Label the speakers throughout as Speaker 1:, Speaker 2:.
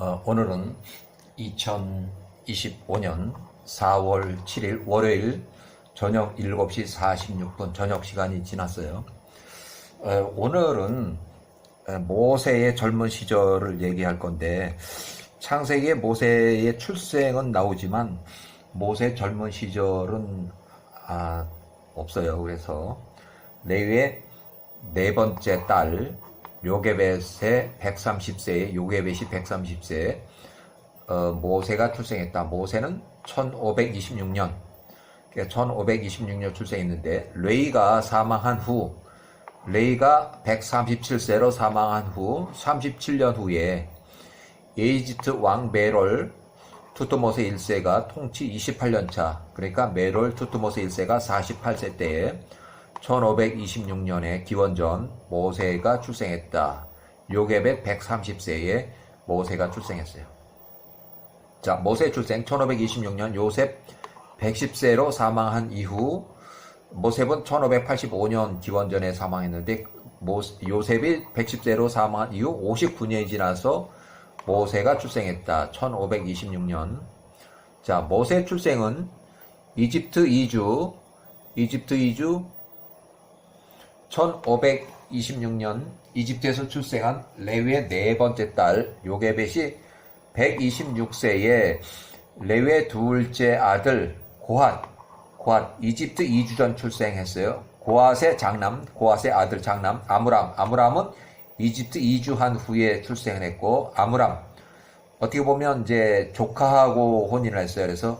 Speaker 1: 오늘은 2025년 4월 7일 월요일 저녁 7시 46분 저녁 시간이 지났어요. 오늘은 모세의 젊은 시절을 얘기할 건데, 창세기에 모세의 출생은 나오지만 모세 젊은 시절은 없어요. 그래서 레위의 네 번째 딸 요게벳의 130세에 요게벳이 130세에 모세가 출생했다. 모세는 1526년 1526년 출생했는데, 레위가 사망한 후, 레위가 137세로 사망한 후 37년 후에 이집트 왕 메롤 투트모세 1세가 통치 28년 차, 그러니까 메롤 투트모세 1세가 48세 때에 1526년에 기원전 모세가 출생했다. 요게벳 130세에 모세가 출생했어요. 자, 모세 출생 1526년 요셉 110세로 사망한 이후, 모셉은 1585년 기원전에 사망했는데 요셉이 110세로 사망한 이후 59년이 지나서 모세가 출생했다. 1526년. 자, 모세 출생은 이집트 이주 1526년 이집트에서 출생한 레위의 네 번째 딸 요게벳이 126세에 레위의 둘째 아들 고핫 이집트 이주 전 출생했어요. 고핫의 장남, 고핫의 아들 장남 아므람은 이집트 이주한 후에 출생을 했고, 아므람 어떻게 보면 이제 조카하고 혼인을 했어요. 그래서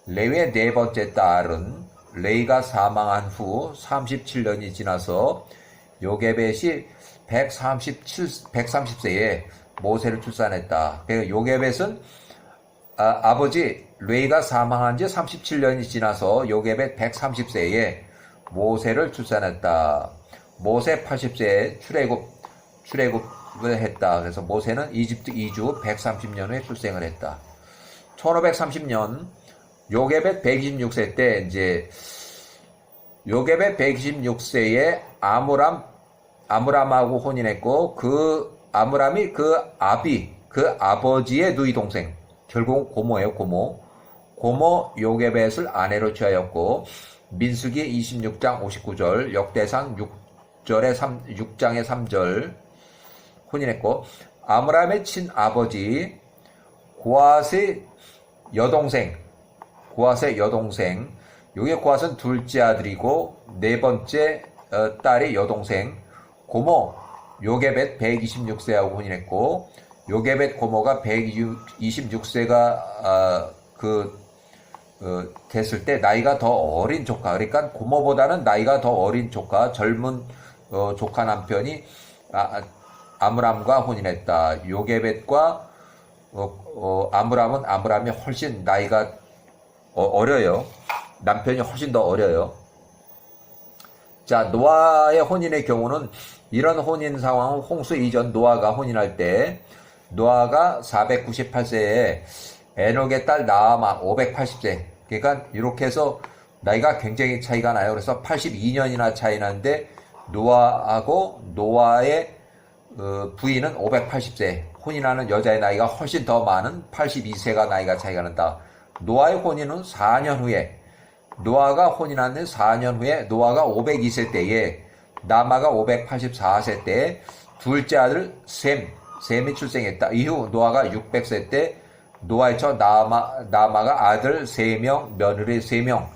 Speaker 1: 레위의 네 번째 딸은 레위가 사망한 후 37년이 지나서 요게벳이 130세에 모세를 출산했다. 그러니까 요게벳은 아버지 레위가 사망한 지 37년이 지나서 요게벳 130세에 모세를 출산했다. 모세 80세에 출애굽을 했다. 그래서 모세는 이집트 이주 130년 후에 출생을 했다. 1530년 요게벳 126세 때 이제 요게벳 126세에 아므람하고 혼인했고, 그 아므람이 그 아버지의 누이 동생, 결국 고모예요. 고모 요게벳을 아내로 취하였고, 민수기 26장 59절, 역대상 6장의 3절 혼인했고, 아므람의 친아버지 고핫의 여동생, 여기 고핫은 둘째 아들이고 네 번째 딸이 여동생 고모 요게벳 126세하고 혼인했고, 요게벳 고모가 126세가 됐을 때 나이가 더 어린 조카, 그러니까 고모보다는 나이가 더 어린 조카, 젊은 조카 남편이 아므람과 혼인했다. 요게벳과 아므람이 훨씬 나이가 어려요. 남편이 훨씬 더 어려요. 자, 노아의 혼인의 경우는, 이런 혼인 상황은 홍수 이전 노아가 혼인할 때, 노아가 498세에 에녹의 딸 나아마 580세. 그러니까 이렇게 해서 나이가 굉장히 차이가 나요. 그래서 82년이나 차이 나는데, 노아하고 노아의 부인은 580세, 혼인하는 여자의 나이가 훨씬 더 많은 82세가 나이가 차이가 난다. 노아의 혼인은 4년 후에, 노아가 혼인한 4년 후에 노아가 502세 때에, 나마가 584세 때에 둘째 아들 셈이 출생했다. 이후 노아가 600세 때 노아의 처 나마가 아들 3명, 며느리 3명,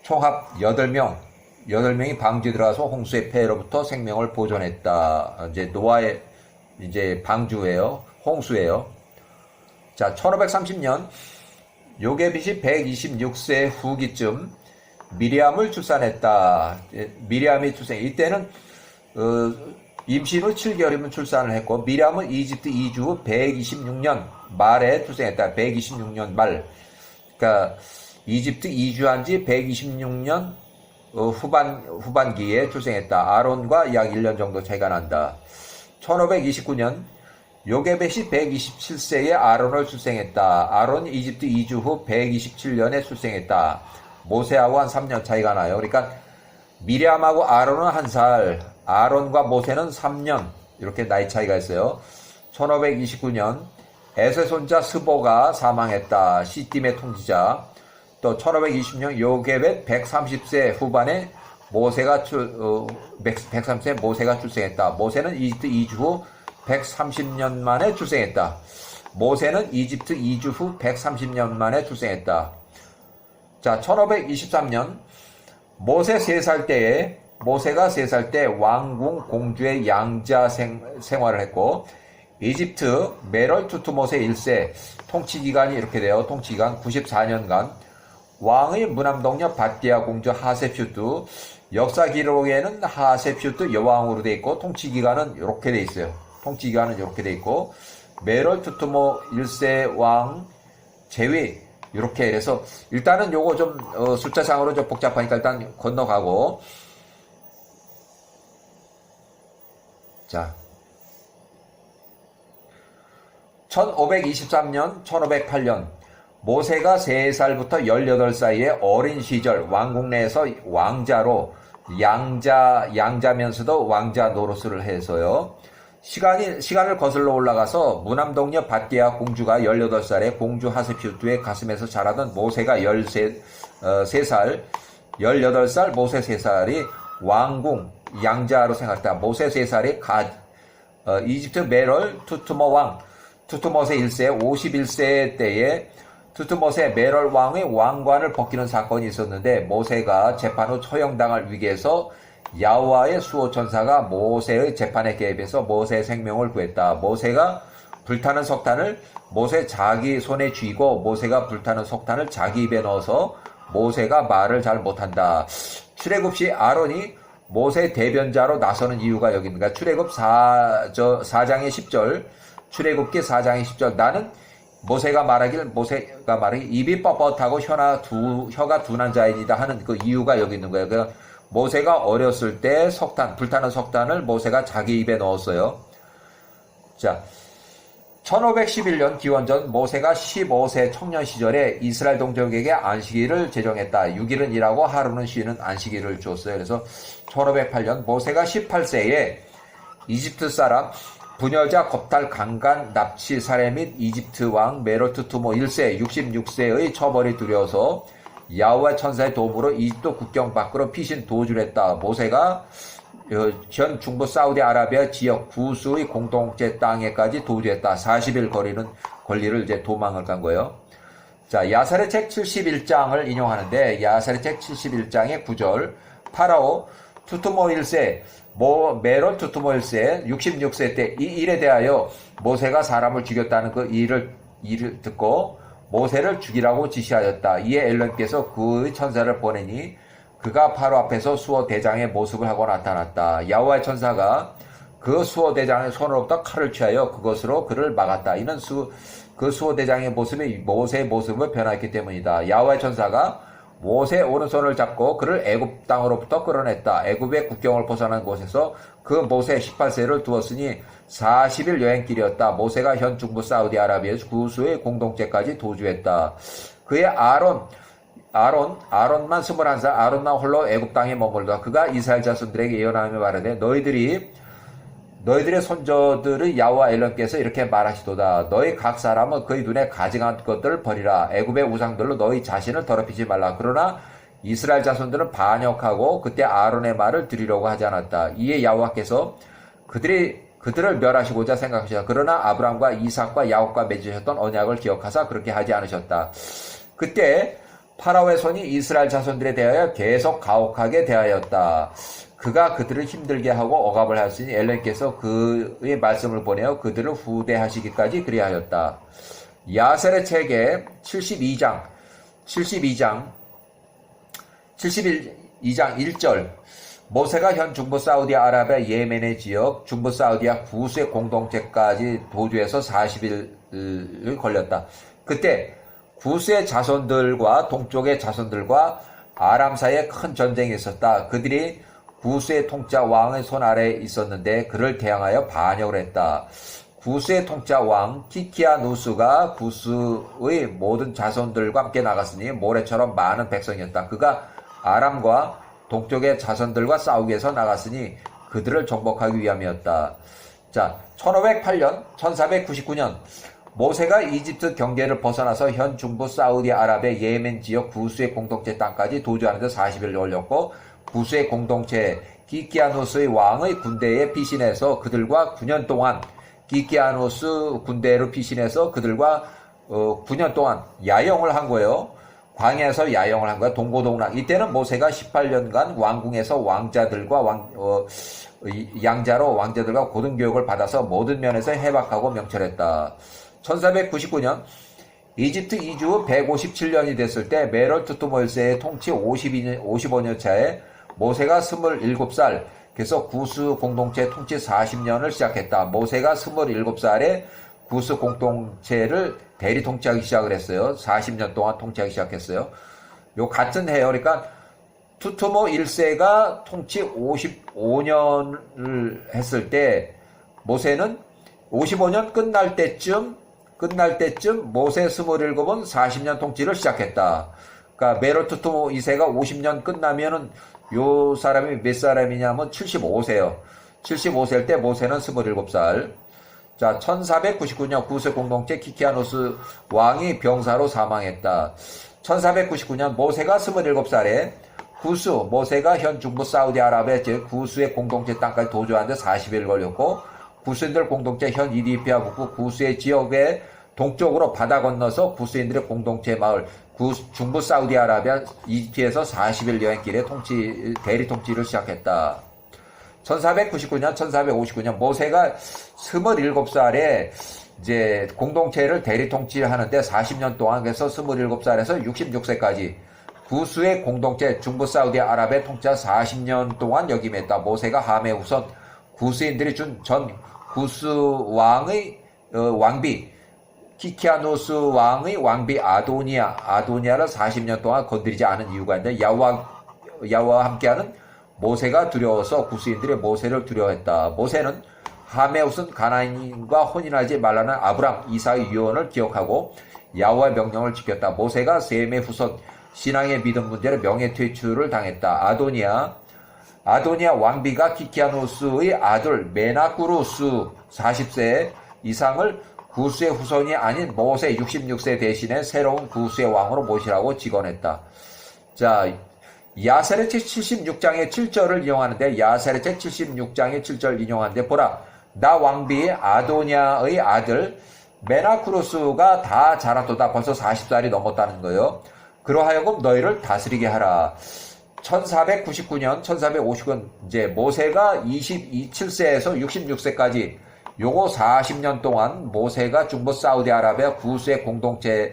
Speaker 1: 총합 8명이 방주에 들어가서 홍수의 폐해로부터 생명을 보존했다. 이제 노아의 이제 방주예요. 홍수예요. 자, 1530년 요게벳이 126세 후기쯤 미리암을 출산했다. 미리암이 이때는 임신 후 7개월이면 출산을 했고, 미리암은 이집트 이주 후 126년 말에 출생했다. 126년 말. 그러니까 이집트 이주한 지 126년 후반기에 출생했다. 아론과 약 1년 정도 차이가 난다. 1529년 요게벳이 127세에 아론을 출생했다. 아론이 이집트 이주 후 127년에 출생했다. 모세하고 한 3년 차이가 나요. 그러니까 미리암하고 아론은 1살, 아론과 모세는 3년, 이렇게 나이 차이가 있어요. 1529년 에세 손자 스보가 사망했다. 시딤의 통치자. 또 1520년 요게벳 130세 후반에 130세 모세가 출생했다. 모세는 이집트 이주 후 130년 만에 출생했다. 모세는 이집트 이주 후 130년 만에 출생했다. 자, 1523년 모세가 3살 때 왕궁 공주의 양자 생활을 했고, 이집트 메롤 투트모세 1세 통치기간이 이렇게 돼요. 통치기간 94년간 왕의 무남동녀 바띠아 공주 하세퓨트, 역사 기록에는 하세퓨트 여왕으로 돼 있고 통치기간은 이렇게 돼 있어요. 통치기간은 이렇게 돼 있고 메롤 투트모 1세 왕 제위 이렇게 해서 일단은 요거 좀 숫자상으로 좀 복잡하니까 일단 건너가고, 자 1523년 1508년 모세가 3살부터 18살 사이에 어린 시절 왕궁 내에서 왕자로 양자면서도 왕자 노릇을 해서요. 시간을 거슬러 올라가서 무남동녀 바띠아 공주가 18살에 공주 하세퓨트의 가슴에서 자라던 모세가 3살, 18살 모세 3살이 왕궁 양자로 생각했다. 모세 3살이 이집트 메롤 투트모세 1세 51세 때에 투트모세 메롤 왕의 왕관을 벗기는 사건이 있었는데, 모세가 재판 후 처형당할 위기에서 야훼와의 수호천사가 모세의 재판에 개입해서 모세의 생명을 구했다. 모세가 불타는 석탄을 모세 자기 손에 쥐고 모세가 불타는 석탄을 자기 입에 넣어서 모세가 말을 잘 못한다. 출애굽 시 아론이 모세 대변자로 나서는 이유가 여기 있는가? 출애굽 4장의 10절, 출애굽기 4장의 10절. 나는 모세가 말하기 입이 뻣뻣하고 혀가 둔한 자이니다 하는 그 이유가 여기 있는 거예요. 그러니까 모세가 어렸을 때 불타는 석탄을 모세가 자기 입에 넣었어요. 자, 1511년 기원전 모세가 15세 청년 시절에 이스라엘 동족에게 안식일을 제정했다. 6일은 일하고 하루는 쉬는 안식일을 주었어요. 그래서 1508년 모세가 18세에 이집트 사람 부녀자 겁탈 강간 납치 살해 및 이집트 왕 메롤 투트모 1세 66세의 처벌이 두려워서 야훼와 천사의 도움으로 이집트 국경 밖으로 피신 도주를 했다. 모세가 현 중부 사우디아라비아 지역 구스의 공동체 땅에까지 도주했다. 40일 거리를 이제 도망을 간 거예요. 자, 야살의 책 71장을 인용하는데, 야살의 책 71장의 9절, 파라오 투트모 1세 메롤 투트모 1세 66세 때 이 일에 대하여 모세가 사람을 죽였다는 그 일을 듣고 모세를 죽이라고 지시하였다. 이에 엘론께서 그의 천사를 보내니 그가 바로 앞에서 수호 대장의 모습을 하고 나타났다. 야훼와의 천사가 그 수호 대장의 손으로부터 칼을 취하여 그것으로 그를 막았다. 이는 그 수호 대장의 모습이 모세의 모습을 변화했기 때문이다. 야훼와의 천사가 모세의 오른손을 잡고 그를 애굽 땅으로부터 끌어냈다. 애굽의 국경을 벗어난 곳에서 그 모세 18세를 두었으니 40일 여행길이었다. 모세가 현 중부 사우디아라비아에서 구스의 공동체까지 도주했다. 그의 아론만 21살, 아론만 홀로 애굽 땅에 머물다. 그가 이스라엘 자손들에게 예언하며 말하되 너희들의 손자들의 야훼와 엘론께서 이렇게 말하시도다. 너희 각 사람은 그의 눈에 가증한 것들을 버리라. 애굽의 우상들로 너희 자신을 더럽히지 말라. 그러나 이스라엘 자손들은 반역하고 그때 아론의 말을 들으려고 하지 않았다. 이에 야훼와께서 그들을 멸하시고자 생각하셨다. 그러나 아브라함과 이삭과 야곱과 맺으셨던 언약을 기억하사 그렇게 하지 않으셨다. 그때 파라오의 손이 이스라엘 자손들에 대하여 계속 가혹하게 대하였다. 그가 그들을 힘들게 하고 억압을 하였으니 엘론께서 그의 말씀을 보내어 그들을 후대하시기까지 그리하였다. 야셀의 책의 72장 1절 모세가 현 중부 사우디아라비아 예멘의 지역 중부 사우디아 구스의 공동체까지 도주해서 40일을 걸렸다. 그때 구스의 자손들과 동쪽의 자손들과 아람 사이에 큰 전쟁이 있었다. 그들이 구스의 통짜 왕의 손 아래에 있었는데 그를 대항하여 반역을 했다. 구스의 통짜 왕 키키아누스가 구스의 모든 자손들과 함께 나갔으니 모래처럼 많은 백성이었다. 그가 아람과 동쪽의 자손들과 싸우기 위해서 나갔으니 그들을 정복하기 위함이었다. 자, 1508년, 1499년 모세가 이집트 경계를 벗어나서 현 중부 사우디아라비아 예멘 지역 구스의 공동체 땅까지 도주하는 데 40일 걸렸고, 구스의 공동체 기키아누스의 왕의 군대에 피신해서 그들과 9년 동안 기키아누스 군대로 피신해서 그들과 9년 동안 야영을 한 거예요. 광야에서 야영을 한 거야. 동고동락. 이때는 모세가 18년간 왕궁에서 왕자들과 양자로 왕자들과 고등교육을 받아서 모든 면에서 해박하고 명철했다. 1499년 이집트 이주 후 157년이 됐을 때 메롤 투투몰스의 통치 55년 차에 모세가 27살, 그래서 구스 공동체 통치 40년을 시작했다. 모세가 27살에 구스 공동체를 대리 통치하기 시작을 했어요. 40년 동안 통치하기 시작했어요. 요 같은 해요. 그러니까 투투모 1세가 통치 55년을 했을 때 모세는 55년 끝날 때쯤 모세 27은 40년 통치를 시작했다. 그러니까 메롤 투투모 2세가 50년 끝나면은 요 사람이 몇 사람이냐면 75세요. 75세일 때 모세는 27살. 자, 1499년 구스 공동체 키키아누스 왕이 병사로 사망했다. 1499년 모세가 27살에 모세가 현 중부 사우디아라비아 즉 구스의 공동체 땅까지 도주하는데 40일 걸렸고, 구스인들 공동체 현 이디오피아 북부 구스의 지역의 동쪽으로 바다 건너서 구스인들의 공동체 마을 중부 사우디아라비아 이집트에서 40일 여행길에 대리 통치를 시작했다. 1459년 모세가 27살에 이제 공동체를 대리 통치하는데 40년 동안, 그래서 27살에서 66세까지 구스의 공동체 중부 사우디아라비아 통치한 40년 동안 역임했다. 모세가 함에 우선 구스인들이 준 전 구스 왕의 왕비 키키아누스 왕의 왕비 아도니아를 40년 동안 건드리지 않은 이유가 있는데, 야와와 함께하는 모세가 두려워서 구스인들이 모세를 두려워했다. 모세는 함에 우선 가나안인과 혼인하지 말라는 아브람, 이삭의 유언을 기억하고 야와의 명령을 지켰다. 모세가 셈의 후손 신앙의 믿음 문제로 명예퇴출을 당했다. 아도니아 왕비가 키키아누스의 아들 메나쿠루스 40세 이상을 구스의 후손이 아닌 모세 66세 대신에 새로운 구스의 왕으로 모시라고 직언했다. 자, 야세르책 76장의 7절을 인용하는데, 야세르책 76장의 7절 인용하는데, 보라, 나 왕비 아도니아의 아들 메나쿠루스가 다 자랐도다. 벌써 40살이 넘었다는 거예요. 그러하여금 너희를 다스리게 하라. 1450년 이제 모세가 27세에서 66세까지 요거 40년 동안 모세가 중부 사우디아라비아 구스의 공동체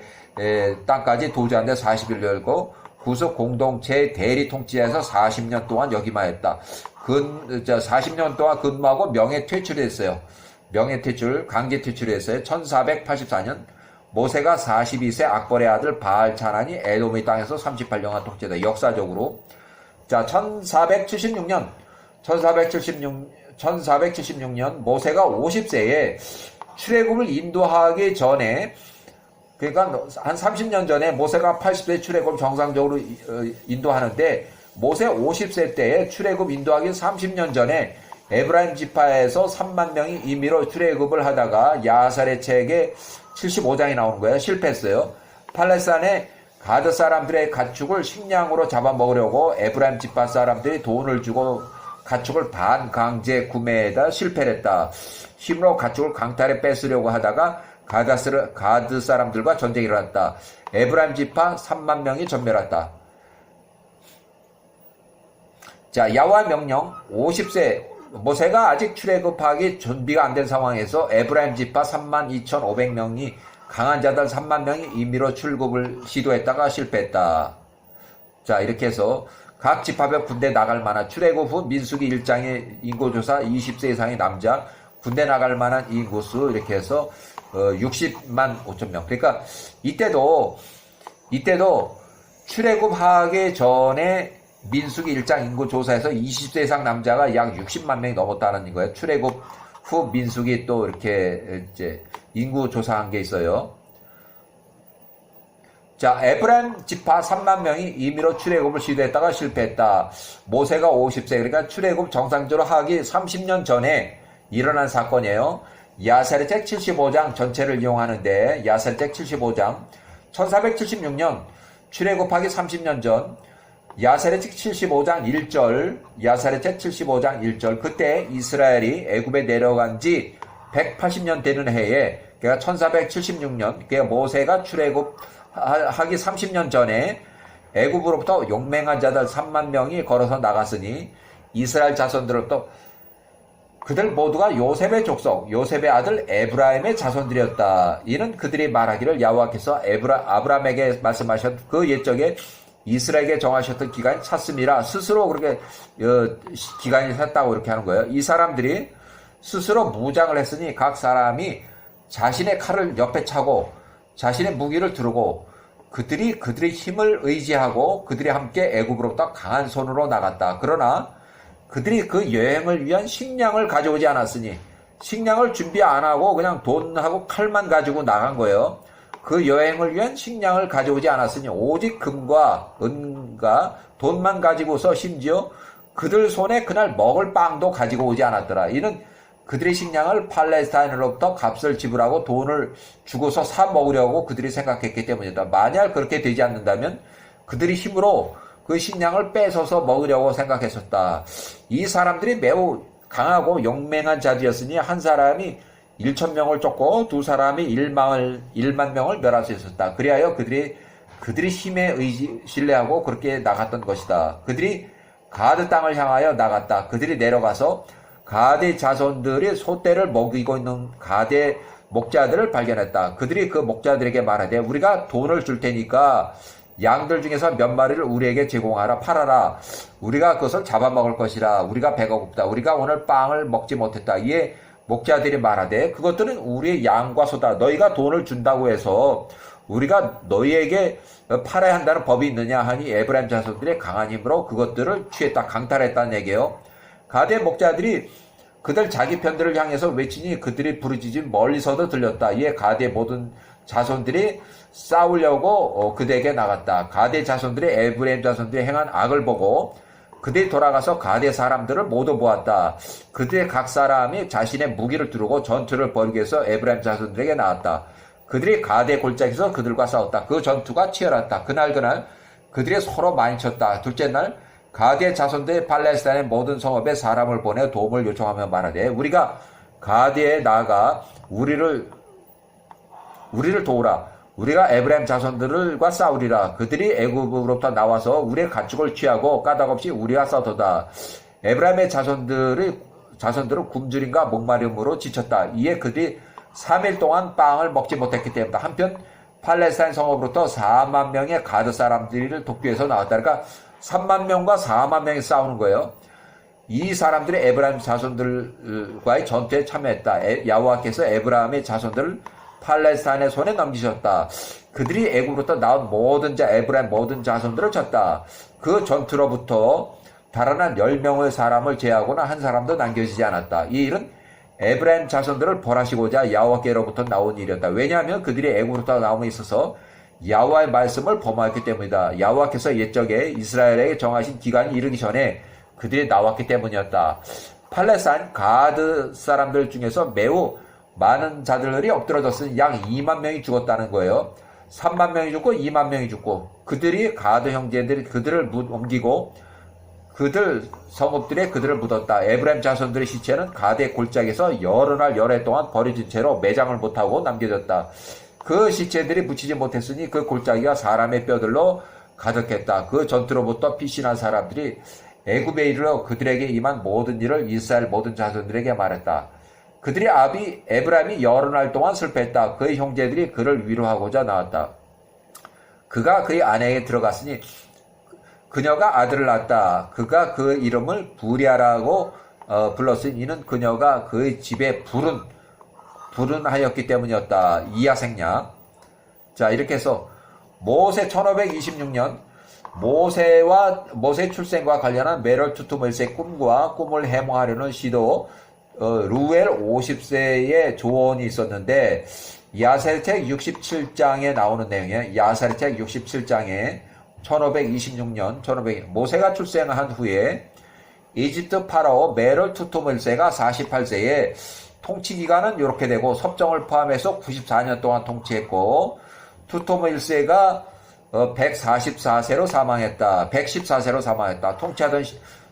Speaker 1: 땅까지 도주하는데 40일 열고, 구스 공동체 대리 통치에서 40년 동안 역임하였다. 40년 동안 근무하고 명예퇴출이 됐어요. 강제 퇴출이 됐어요. 1484년 모세가 42세 악벌의 아들 바알차난이 에돔의 땅에서 38년간 통치했다. 역사적으로. 자, 1476년 모세가 50세에 출애굽을 인도하기 전에, 그러니까 한 30년 전에 모세가 80세 출애굽 정상적으로 인도하는데, 모세 50세 때에 출애굽 인도하기 30년 전에 에브라임 지파에서 3만 명이 임의로 출애굽을 하다가 야살의 책에 75장이 나오는 거예요. 실패했어요. 팔레스타인의 가드 사람들의 가축을 식량으로 잡아먹으려고 에브라임 지파 사람들이 돈을 주고 가축을 반강제 구매에다 실패를 했다. 힘으로 가축을 강탈해 뺏으려고 하다가 가드 사람들과 전쟁이 일어났다. 에브라임 지파 3만 명이 전멸했다. 자, 야와 명령 50세 모세가 아직 출애굽하기 준비가 안 된 상황에서 에브라임 지파 32,500명이 강한 자들 3만 명이 임의로 출국을 시도했다가 실패했다. 자, 이렇게 해서 각 지파별 군대 나갈 만한 출애굽 후 민수기 1장의 인구조사 20세 이상의 남자 군대 나갈 만한 인구수 이렇게 해서 60만 5천 명. 그러니까 이때도 출애굽하기 전에 민수기 1장 인구조사에서 20세 이상 남자가 약 60만 명이 넘었다는 거예요. 출애굽 후 민수기 또 이렇게 이제 인구조사한 게 있어요. 자, 에브라임 지파 3만 명이 임의로 출애굽을 시도했다가 실패했다. 모세가 50세, 그러니까 출애굽 정상적으로 하기 30년 전에 일어난 사건이에요. 야세르책 75장 전체를 이용하는데 야세르책 75장 1476년 출애굽하기 30년 전 야세르책 75장 1절 야세르책 75장 1절 그때 이스라엘이 애굽에 내려간 지 180년 되는 해에 그러니까 1476년 그러니까 모세가 출애굽하기 30년 전에 애굽으로부터 용맹한 자들 3만 명이 걸어서 나갔으니 이스라엘 자손들로부터 그들 모두가 요셉의 족속, 요셉의 아들 에브라임의 자손들이었다. 이는 그들이 말하기를 야호와께서 아브라함에게 말씀하셨 그 옛적에 이스라엘에게 정하셨던 기간이 찼음이라 스스로 그렇게 기간이 찼다고 이렇게 하는 거예요. 이 사람들이 스스로 무장을 했으니 각 사람이 자신의 칼을 옆에 차고 자신의 무기를 두르고 그들의 힘을 의지하고 그들이 함께 애굽으로부터 강한 손으로 나갔다. 그러나 그들이 그 여행을 위한 식량을 가져오지 않았으니 식량을 준비 안 하고 그냥 돈하고 칼만 가지고 나간 거예요. 그 여행을 위한 식량을 가져오지 않았으니 오직 금과 은과 돈만 가지고서 심지어 그들 손에 그날 먹을 빵도 가지고 오지 않았더라. 이는 그들의 식량을 팔레스타인으로부터 값을 지불하고 돈을 주고서 사 먹으려고 그들이 생각했기 때문이다. 만약 그렇게 되지 않는다면 그들이 힘으로 그 식량을 뺏어서 먹으려고 생각했었다. 이 사람들이 매우 강하고 용맹한 자들이었으니 한 사람이 1,000명을 쫓고 두 사람이 1만 명을 멸할 수 있었다. 그리하여 그들이 힘에 신뢰하고 그렇게 나갔던 것이다. 그들이 가드 땅을 향하여 나갔다. 그들이 내려가서 가드 자손들이 소떼를 먹이고 있는 가드 목자들을 발견했다. 그들이 그 목자들에게 말하되 우리가 돈을 줄 테니까 양들 중에서 몇 마리를 우리에게 제공하라 팔아라. 우리가 그것을 잡아먹을 것이라. 우리가 배가 고프다. 우리가 오늘 빵을 먹지 못했다. 이에 목자들이 말하되 그것들은 우리의 양과 소다. 너희가 돈을 준다고 해서 우리가 너희에게 팔아야 한다는 법이 있느냐 하니 에브라임 자손들의 강한 힘으로 그것들을 취했다. 강탈했다는 얘기예요. 가드의 목자들이 그들 자기 편들을 향해서 외치니 그들이 부르짖음 멀리서도 들렸다. 이에 가드의 모든 자손들이 싸우려고 그들에게 나갔다. 가드의 자손들이 에브라임 자손들이 행한 악을 보고 그들이 돌아가서 가드의 사람들을 모두 모았다. 그들의 각 사람이 자신의 무기를 두르고 전투를 벌이기 위해서 에브라임 자손들에게 나왔다. 그들이 가드의 골짜기에서 그들과 싸웠다. 그 전투가 치열했다. 그날 그들이 서로 많이 쳤다. 둘째 날 가드의 자손들이 팔레스타인의 모든 성읍에 사람을 보내 도움을 요청하며 말하되 우리가 가드에 나아가 우리를 도우라. 우리가 에브라임 자손들과 싸우리라. 그들이 애굽으로부터 나와서 우리의 가축을 취하고 까닭없이 우리와 싸우도다. 에브라임의 자손들은 굶주림과 목마름으로 지쳤다. 이에 그들이 3일 동안 빵을 먹지 못했기 때문이다. 한편 팔레스타인 성읍으로부터 4만 명의 가드 사람들을 돕기 위해서 나왔다. 그러니까 3만 명과 4만 명이 싸우는 거예요. 이 사람들이 에브라임 자손들과의 전투에 참여했다. 야호와께서 에브라임의 자손들을 팔레스타인의 손에 넘기셨다. 그들이 애굽으로부터 나온 에브라임 모든 자손들을 쳤다. 그 전투로부터 달아난 10명의 사람을 제하고는 한 사람도 남겨지지 않았다. 이 일은 에브라임 자손들을 벌하시고자 야호와께로부터 나온 일이었다. 왜냐하면 그들이 애굽으로부터 나옴에 있어서 야호와의 말씀을 범하였기 때문이다. 야호와께서 옛적에 이스라엘에게 정하신 기간이 이르기 전에 그들이 나왔기 때문이었다. 팔레스타인 가드 사람들 중에서 매우 많은 자들이 엎드러졌으니 약 2만 명이 죽었다는 거예요. 3만 명이 죽고 2만 명이 죽고 그들이 가드 형제들이 그들을 옮기고 그들 성읍들에 그들을 묻었다. 에브라임 자손들의 시체는 가드의 골짜기에서 여러 날 열해 동안 버려진 채로 매장을 못하고 남겨졌다. 그 시체들이 묻히지 못했으니 그 골짜기가 사람의 뼈들로 가득했다. 그 전투로부터 피신한 사람들이 애굽에 이르러 그들에게 임한 모든 일을 이스라엘 모든 자손들에게 말했다. 그들의 아비 에브라임이 여러 날 동안 슬퍼했다. 그의 형제들이 그를 위로하고자 나왔다. 그가 그의 아내에게 들어갔으니 그녀가 아들을 낳았다. 그가 그 이름을 부리아라고 불렀으니 이는 그녀가 그의 집에 불운하였기 때문이었다. 이하생냐. 자, 이렇게 해서 모세 1526년 모세 출생과 관련한 메럴 투투멜스의 꿈과 꿈을 해몽하려는 시도 루엘 50세의 조언이 있었는데 야세르책 67장에 나오는 내용이에요. 야세르책 67장에 1526년 모세가 출생한 후에 이집트 파라오 메럴 투투멜스가 48세에 통치 기간은 이렇게 되고 섭정을 포함해서 94년 동안 통치했고 투토모 1세가 144세로 사망했다. 114세로 사망했다.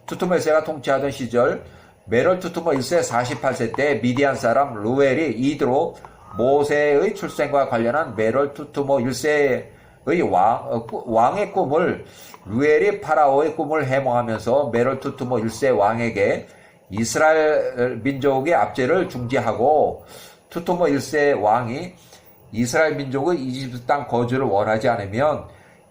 Speaker 1: 투토모 1세가 통치하던 시절 메롤 투토모 1세 48세 때 미디안 사람 루엘이 이드로 모세의 출생과 관련한 메롤 투토모 1세의 왕의 꿈을 루엘이 파라오의 꿈을 해몽하면서 메롤 투토모 1세 왕에게 이스라엘 민족의 압제를 중지하고 투토모 1세 왕이 이스라엘 민족의 이집트 땅 거주를 원하지 않으면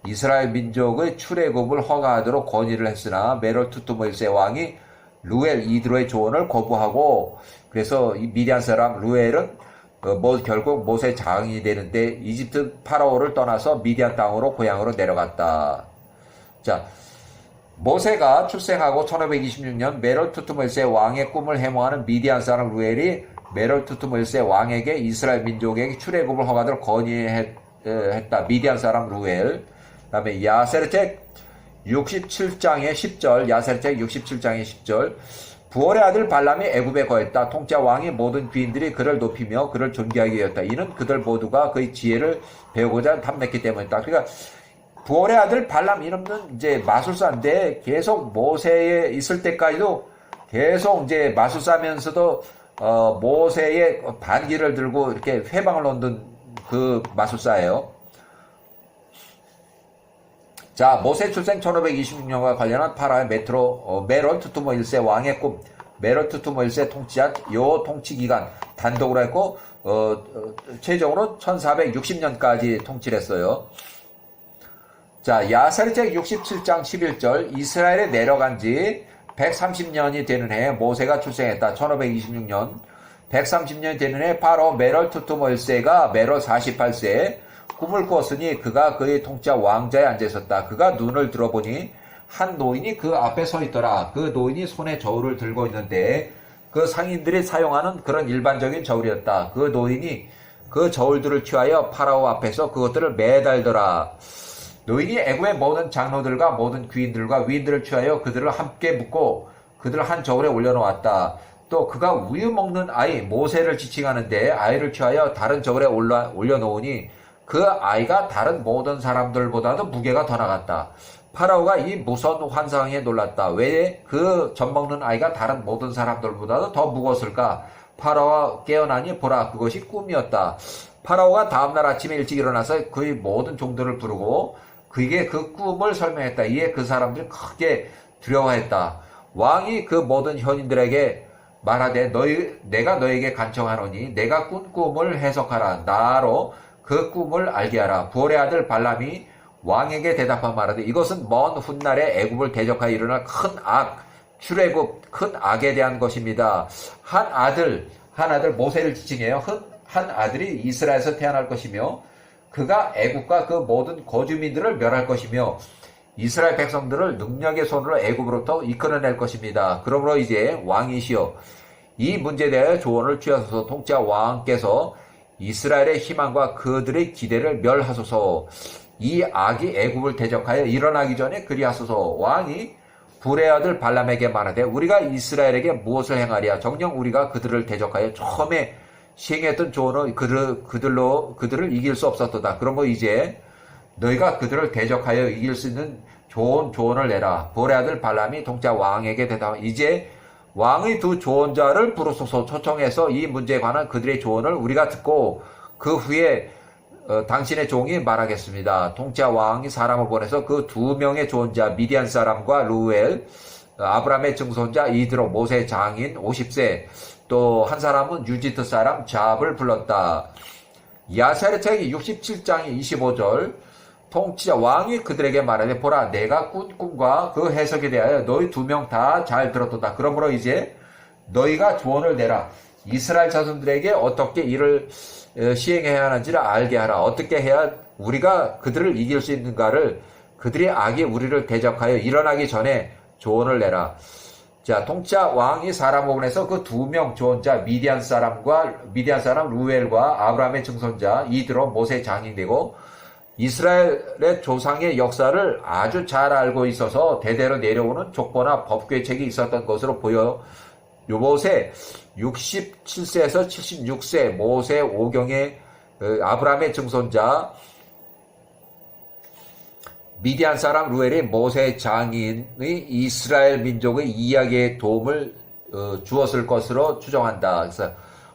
Speaker 1: 이스라엘 민족의 출애굽을 허가하도록 건의를 했으나 메롤 투토모 1세 왕이 루엘 이드로의 조언을 거부하고 그래서 이 미디안 사람 루엘은 결국 모세 장인이 되는데 이집트 파라오를 떠나서 미디안 땅으로 고향으로 내려갔다. 자, 모세가 출생하고 1526년 메롤 투토모 1세 왕의 꿈을 해몽하는 미디안 사람 루엘이 메롤 투토모 1세 왕에게 이스라엘 민족에게 출애굽을 허가하도록 건의했다. 미디안 사람 루엘. 그다음에 야세르책 67장의 10절, 야세르책 67장의 10절. 부올의 아들 발람이 애굽에 거했다. 통짜 왕이 모든 귀인들이 그를 높이며 그를 존귀하게 여겼다. 이는 그들 모두가 그의 지혜를 배우고자 탐냈기 때문이다. 그러니까 부올의 아들 발람 이름은 이제 마술사인데 계속 모세에 있을 때까지도 계속 이제 마술사면서도 모세의 반기를 들고 이렇게 회방을 놓는 그 마술사예요. 자, 모세 출생 1526년과 관련한 파라오의 메롤 투토모 1세 왕의 꿈, 메롤 투토모 1세 통치한 요 통치 기간 단독으로 했고 최종으로 1460년까지 통치를 했어요. 자, 야세르책 67장 11절 이스라엘에 내려간 지 130년이 되는 해에 모세가 출생했다. 1526년 130년이 되는 해에 파라오 메롤 투토모 1세가 메롤 48세에 꿈을 꾸었으니 그가 그의 통치자 왕자에 앉아 있었다. 그가 눈을 들어보니 한 노인이 그 앞에 서 있더라. 그 노인이 손에 저울을 들고 있는데 그 상인들이 사용하는 그런 일반적인 저울이었다. 그 노인이 그 저울들을 취하여 파라오 앞에서 그것들을 매달더라. 노인이 애굽의 모든 장로들과 모든 귀인들과 위인들을 취하여 그들을 함께 묶고 그들을 한 저울에 올려놓았다. 또 그가 우유 먹는 아이 모세를 지칭하는데 아이를 취하여 다른 저울에 올려놓으니 그 아이가 다른 모든 사람들보다도 무게가 더 나갔다. 파라오가 이 무서운 환상에 놀랐다. 왜 그 젖 먹는 아이가 다른 모든 사람들보다도 더 무거웠을까? 파라오가 깨어나니 보라 그것이 꿈이었다. 파라오가 다음날 아침에 일찍 일어나서 그의 모든 종들을 부르고 그에게 그 꿈을 설명했다. 이에 그 사람들이 크게 두려워했다. 왕이 그 모든 현인들에게 말하되 내가 너에게 간청하노니 내가 꾼 꿈을 해석하라. 나로 그 꿈을 알게 하라. 부올의 아들 발람이 왕에게 대답한 말하되 이것은 먼 훗날에 애굽을 대적하여 일어날 큰 악, 출애굽 큰 악에 대한 것입니다. 한 아들 모세를 지칭해요. 한 아들이 이스라엘에서 태어날 것이며 그가 애굽과 그 모든 거주민들을 멸할 것이며 이스라엘 백성들을 능력의 손으로 애굽으로부터 이끌어낼 것입니다. 그러므로 이제 왕이시여 이 문제에 대하여 조언을 취하소서. 통치자 왕께서 이스라엘의 희망과 그들의 기대를 멸하소서. 이 악이 애굽을 대적하여 일어나기 전에 그리하소서. 왕이 불의 아들 발람에게 말하되 우리가 이스라엘에게 무엇을 행하랴? 정녕 우리가 그들을 대적하여 처음에 시행했던 조언은 그들을 이길 수 없었도다. 그러므로 이제 너희가 그들을 대적하여 이길 수 있는 좋은 조언을 내라. 불의 아들 발람이 통치자 왕에게 대답하여 이제 왕의 두 조언자를 부르소서. 초청해서 이 문제에 관한 그들의 조언을 우리가 듣고 그 후에 당신의 종이 말하겠습니다. 통치자 왕이 사람을 보내서 그 두 명의 조언자 미디안 사람과 루엘, 아브라함의 증손자 이드로 모세 장인 50세 또 한 사람은 유지트 사람 잡을 불렀다. 야세르책 67장의 25절 통치자 왕이 그들에게 말하되 보라 내가 꾼 꿈과 그 해석에 대하여 너희 두 명 다 잘 들었도다. 그러므로 이제 너희가 조언을 내라. 이스라엘 자손들에게 어떻게 이를 시행해야 하는지를 알게 하라. 어떻게 해야 우리가 그들을 이길 수 있는가를 그들의 악이 우리를 대적하여 일어나기 전에 조언을 내라. 자, 통치자 왕이 사람을 보내서 그 두 명 조언자 미디안 사람 루엘과 아브라함의 증손자 이드로 모세 장인 되고 이스라엘의 조상의 역사를 아주 잘 알고 있어서 대대로 내려오는 족보나 법궤책이 있었던 것으로 보여 모세 67세에서 76세 모세 오경의 아브라함의 증손자 미디안 사람 루엘이 모세 장인의 이스라엘 민족의 이야기에 도움을 주었을 것으로 추정한다. 그래서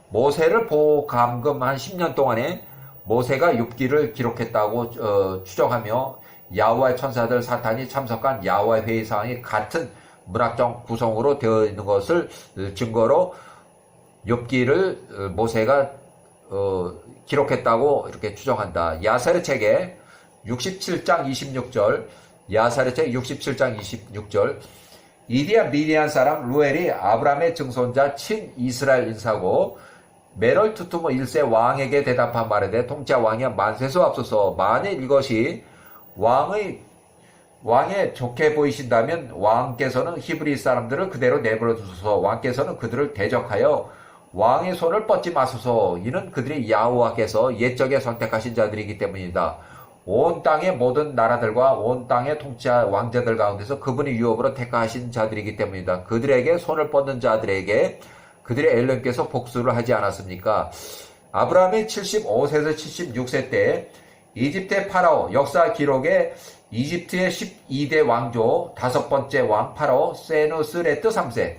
Speaker 1: 모세를 보고 감금 한 10년 동안에 모세가 욥기를 기록했다고 추정하며 야호와의 천사들 사탄이 참석한 야호와의 회의 사항이 같은 문학적 구성으로 되어 있는 것을 증거로 욥기를 모세가 기록했다고 이렇게 추정한다. 야살의 책에 67장 26절 야살의 책 67장 26절 이디야 미디안 사람 루엘이 아브라함의 증손자 친 이스라엘 인사고 메럴 투투모 1세 왕에게 대답한 말에 통치자 왕이여 만세수 앞서서 만일 이것이 왕에 좋게 보이신다면 왕께서는 히브리 사람들을 그대로 내버려 두소서. 왕께서는 그들을 대적하여 왕의 손을 뻗지 마소서. 이는 그들이 야호와께서 옛적에 선택하신 자들이기 때문이다. 온 땅의 모든 나라들과 온 땅의 통치자 왕자들 가운데서 그분이 유업으로 택하신 자들이기 때문이다. 그들에게 손을 뻗는 자들에게 그들의 엘론께서 복수를 하지 않았습니까? 아브라함이 75세에서 76세 때 이집트의 파라오 역사 기록에 이집트의 12대 왕조 다섯 번째 왕 파라오 세누스레트 3세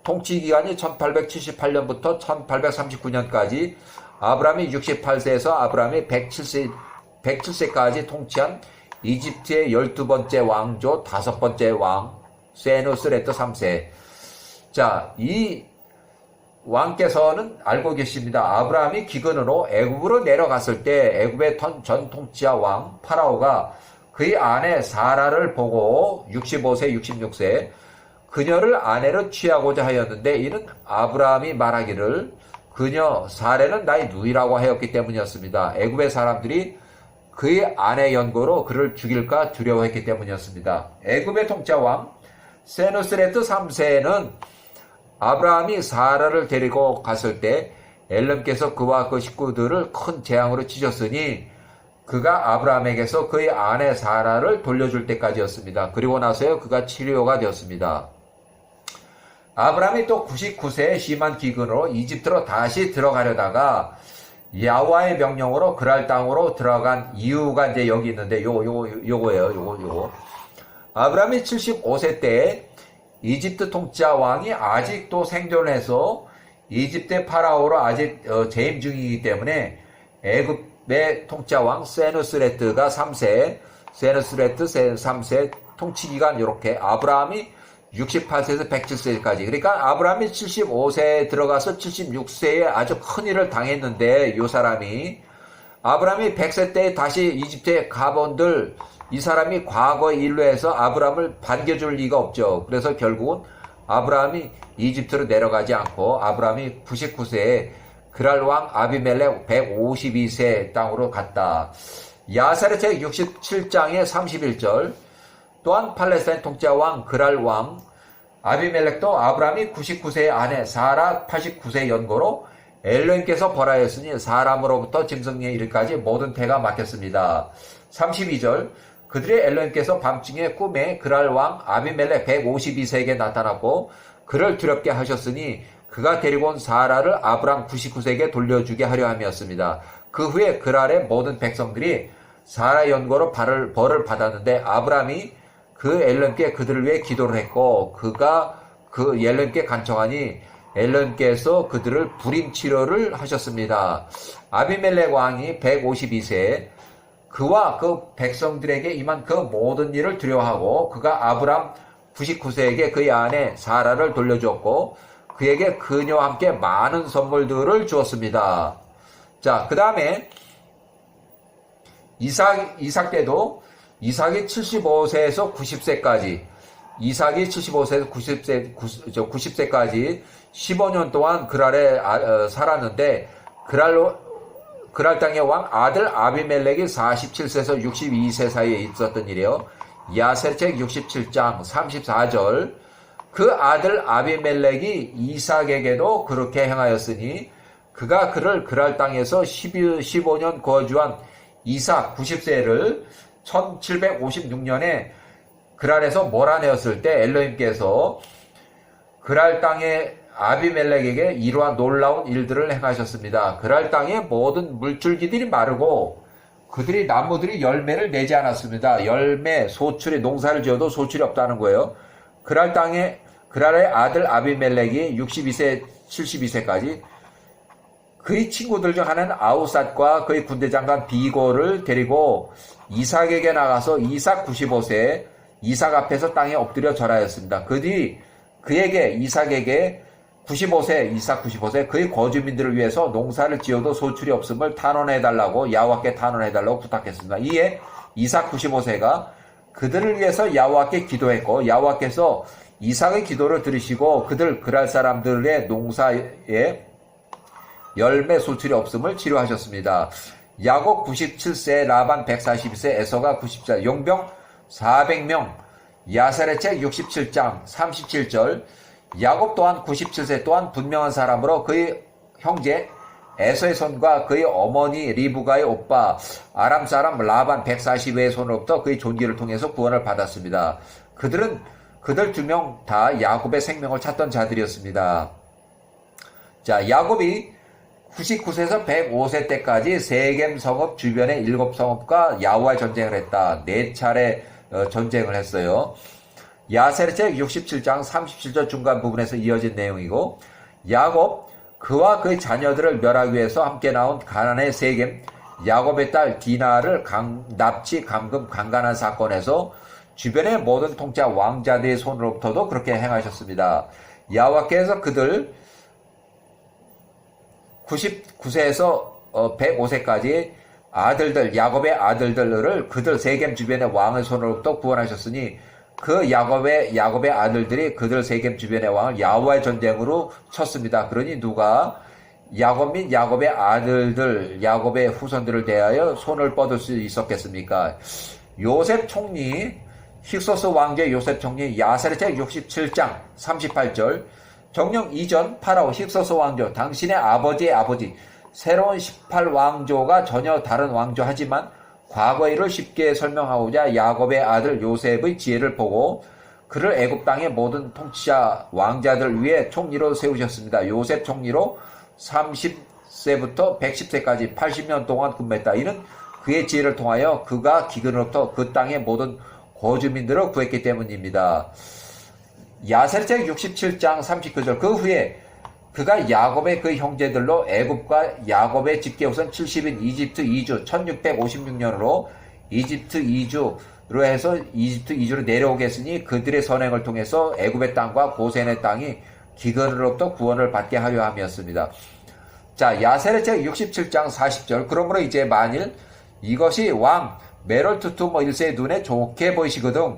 Speaker 1: 통치 기간이 1878년부터 1839년까지 아브라함이 68세에서 아브라함이 107세까지 통치한 이집트의 12번째 왕조 다섯 번째 왕 세누스레트 3세. 자, 이 왕께서는 알고 계십니다. 아브라함이 기근으로 애굽으로 내려갔을 때 애굽의 전 통치자 왕 파라오가 그의 아내 사라를 보고 65세, 66세 그녀를 아내로 취하고자 하였는데 이는 아브라함이 말하기를 그녀 사라는 나의 누이라고 하였기 때문이었습니다. 애굽의 사람들이 그의 아내 연고로 그를 죽일까 두려워했기 때문이었습니다. 애굽의 통치자 왕 세누스레트 3세는 아브라함이 사라를 데리고 갔을 때 엘름께서 그와 그 식구들을 큰 재앙으로 치셨으니 그가 아브라함에게서 그의 아내 사라를 돌려줄 때까지였습니다. 그리고 나서야 그가 치료가 되었습니다. 아브라함이 또 99세에 심한 기근으로 이집트로 다시 들어가려다가 야호와의 명령으로 그랄 땅으로 들어간 이유가 이제 여기 있는데 요거예요. 아브라함이 75세 때 이집트 통치자 왕이 아직도 생존해서 이집트의 파라오로 아직 재임 중이기 때문에 애굽의 통치자 왕 세누스레트가 3세 통치기간 이렇게 아브라함이 68세에서 107세까지 그러니까 아브라함이 75세에 들어가서 76세에 아주 큰 일을 당했는데 이 사람이 아브라함이 100세 때 다시 이집트에 가본들 이 사람이 과거의 일로 해서 아브라함을 반겨줄 리가 없죠. 그래서 결국은 아브라함이 이집트로 내려가지 않고 아브라함이 99세에 그랄 왕 아비멜렉 152세 땅으로 갔다. 야살의 책 67장의 31절 또한 팔레스타인 통치자 왕 그랄 왕 아비멜렉도 아브라함이 99세의 아내 사라 89세 연고로 엘로힘께서 벌하였으니 사람으로부터 짐승에 이르기까지 모든 태가 막혔습니다. 32절 그들의 엘로힘께서 밤중에 꿈에 그랄 왕 아비멜렉 152세에게 나타났고 그를 두렵게 하셨으니 그가 데리고 온 사라를 아브람 99세에게 돌려주게 하려 함이었습니다. 그 후에 그랄의 모든 백성들이 사라 연고로 벌을 받았는데 아브람이 그 엘론께 그들을 위해 기도를 했고 그가 그 엘론께 간청하니 엘론께서 그들을 불임 치료를 하셨습니다. 아비멜렉 왕이 152세 그와 그 백성들에게 임한 그 모든 일을 두려워하고 그가 아브람 99세에게 그의 아내 사라를 돌려주었고 그에게 그녀와 함께 많은 선물들을 주었습니다. 자, 그 다음에 이삭 때도 이삭이 75세에서 90세까지 이삭이 75세에서 90세까지 15년 동안 그랄에 살았는데 그랄 땅의 왕 아들 아비멜렉이 47세에서 62세 사이에 있었던 일이에요. 야셀책 67장 34절 그 아들 아비멜렉이 이삭에게도 그렇게 행하였으니 그가 그를 그랄 땅에서 15년 거주한 이삭 90세를 1756년에 그랄에서 몰아내었을 때 엘로힘께서 그랄 땅의 아비멜렉에게 이러한 놀라운 일들을 행하셨습니다. 그랄 땅의 모든 물줄기들이 마르고 그들이 나무들이 열매를 내지 않았습니다. 열매, 소출이 농사를 지어도 소출이 없다는 거예요. 그랄의 아들 아비멜렉이 62세, 72세까지 그의 친구들 중 하나는 아우삿과 그의 군대장관 비고를 데리고 이삭에게 나가서 이삭 95세 이삭 앞에서 땅에 엎드려 절하였습니다. 그에게 이삭에게 95세 이삭 95세 그의 거주민들을 위해서 농사를 지어도 소출이 없음을 탄원해달라고 야훼께 탄원해달라고 부탁했습니다. 이에 이삭 95세가 그들을 위해서 야훼께 기도했고 야훼께서 이삭의 기도를 들으시고 그랄 사람들의 농사에 열매 소출이 없음을 치료하셨습니다. 야곱 97세, 라반 142세, 에서가 94세, 용병 400명, 야세레책 67장 37절, 야곱 또한 97세 또한 분명한 사람으로 그의 형제 에서의 손과 그의 어머니 리브가의 오빠 아람 사람 라반 140의 손으로부터 그의 존귀를 통해서 구원을 받았습니다. 그들 2명 다 야곱의 생명을 찾던 자들이었습니다. 자, 야곱이 99세에서 105세 때까지 세겜 성읍 주변의 7성읍과 야훼와의 전쟁을 했다. 4차례 전쟁을 했어요. 야세레책 67장 37절 중간 부분에서 이어진 내용이고 야곱 그와 그의 자녀들을 멸하기 위해서 함께 나온 가나안의 세겜 야곱의 딸 디나를 납치 감금 강간한 사건에서 주변의 모든 통치 왕자들의 손으로부터도 그렇게 행하셨습니다. 야훼께서 그들 99세에서 105세까지 아들들 야곱의 아들들을 그들 세겜 주변의 왕의 손으로부터 구원하셨으니 그 야곱의 아들들이 그들 세겜 주변의 왕을 야훼와의 전쟁으로 쳤습니다. 그러니 누가 야곱 및 야곱의 아들들 야곱의 후손들을 대하여 손을 뻗을 수 있었겠습니까? 요셉 총리 힉소스 왕제 요셉 총리 야세레책 67장 38절 정령 이전 파라오 힉소스 왕조 당신의 아버지의 아버지 새로운 18왕조가 전혀 다른 왕조 하지만 과거의 일을 쉽게 설명하고자 야곱의 아들 요셉의 지혜를 보고 그를 애굽 땅의 모든 통치자 왕자들 위해 총리로 세우셨습니다. 요셉 총리로 30세부터 110세까지 80년 동안 근무했다. 이는 그의 지혜를 통하여 그가 기근으로부터 그 땅의 모든 거주민들을 구했기 때문입니다. 야세레책 67장 39절 그 후에 그가 야곱의 그 형제들로 애굽과 야곱의 집계 우선 70인 이집트 이주 1656년으로 이집트 이주로 해서 이집트 이주로 내려오게 했으니 그들의 선행을 통해서 애굽의 땅과 고센의 땅이 기근으로부터 구원을 받게 하려 함이었습니다. 자, 야세레책 67장 40절 그러므로 이제 만일 이것이 왕 메롤투투 1세의 눈에 좋게 보이시거든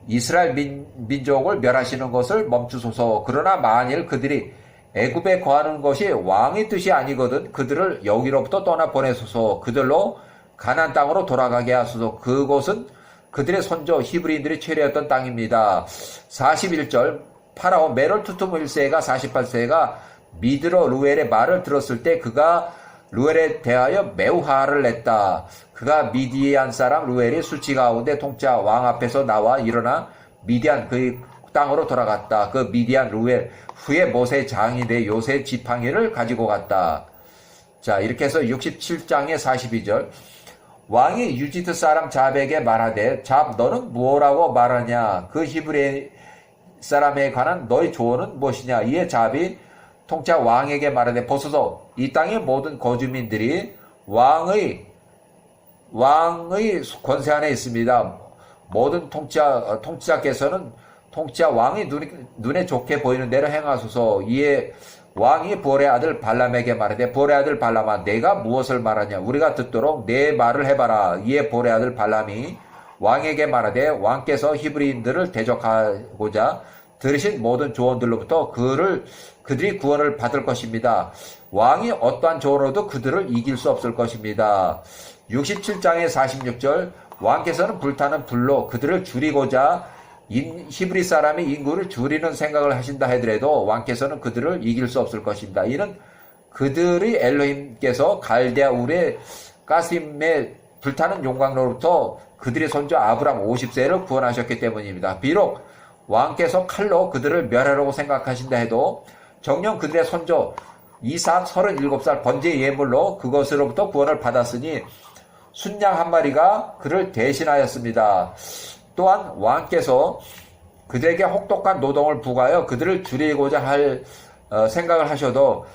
Speaker 1: 이스라엘 민족을 멸하시는 것을 멈추소서. 그러나 만일 그들이 애굽에 거하는 것이 왕의 뜻이 아니거든 그들을 여기로부터 떠나 보내소서. 그들로 가나안 땅으로 돌아가게 하소서. 그곳은 그들의 선조 히브리인들이 최래였던 땅입니다. 41절 파라오 메롤투툼 1세가 48세가 미드로 루엘의 말을 들었을 때 그가 루엘에 대하여 매우 화를 냈다. 그가 미디안 사람 루엘이 수치 가운데 통짜 왕 앞에서 나와 일어나 미디안 그의 땅으로 돌아갔다. 그 미디안 루엘 후에 모세 장인의 요새 지팡이를 가지고 갔다. 자, 이렇게 해서 67장의 42절 왕이 유지트 사람 잡에게 말하되 잡 너는 무엇라고 말하냐 그 히브리 사람에 관한 너의 조언은 무엇이냐. 이에 잡이 통짜 왕에게 말하되 보소서 이 땅의 모든 거주민들이 왕의 권세 안에 있습니다. 모든 통치자께서는 통치자 왕이 눈에 좋게 보이는 대로 행하소서. 이에 왕이 보레의 아들 발람에게 말하되 보레의 아들 발람아 내가 무엇을 말하냐 우리가 듣도록 내 말을 해봐라. 이에 보레의 아들 발람이 왕에게 말하되 왕께서 히브리인들을 대적하고자 들으신 모든 조언들로부터 그들이 구원을 받을 것입니다. 왕이 어떠한 조언으로도 그들을 이길 수 없을 것입니다. 67장의 46절 왕께서는 불타는 불로 그들을 줄이고자 히브리 사람이 인구를 줄이는 생각을 하신다 하더라도 왕께서는 그들을 이길 수 없을 것입니다. 이는 그들이 엘로힘께서 갈대아 울의 가심의 불타는 용광로로부터 그들의 손주 아브람 50세를 구원하셨기 때문입니다. 비록 왕께서 칼로 그들을 멸하려고 생각하신다 해도 정녕 그들의 손주 이삭 37살 번제 예물로 그것으로부터 구원을 받았으니 순양 한 마리가 그를 대신하였습니다. 또한 왕께서 그들에게 혹독한 노동을 부과하여 그들을 줄이고자 할 생각을 하셔도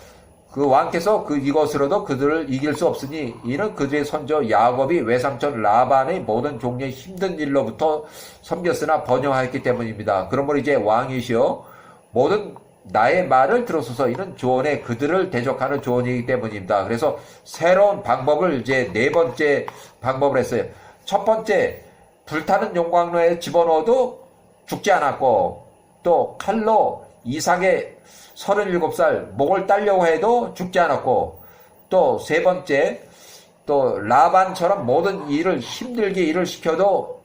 Speaker 1: 그 왕께서 이것으로도 그들을 이길 수 없으니 이는 그들의 손주 야곱이 외삼촌 라반의 모든 종류의 힘든 일로부터 섬겼으나 번영하였기 때문입니다. 그러므로 이제 왕이시여 모든 나의 말을 들어서서 이는 조언에 그들을 대적하는 조언이기 때문입니다. 그래서 새로운 방법을 이제 네 번째 방법을 했어요. 첫 번째, 불타는 용광로에 집어넣어도 죽지 않았고, 또 칼로 이삭의 37살 목을 따려고 해도 죽지 않았고, 또 세 번째, 또 라반처럼 모든 일을 힘들게 일을 시켜도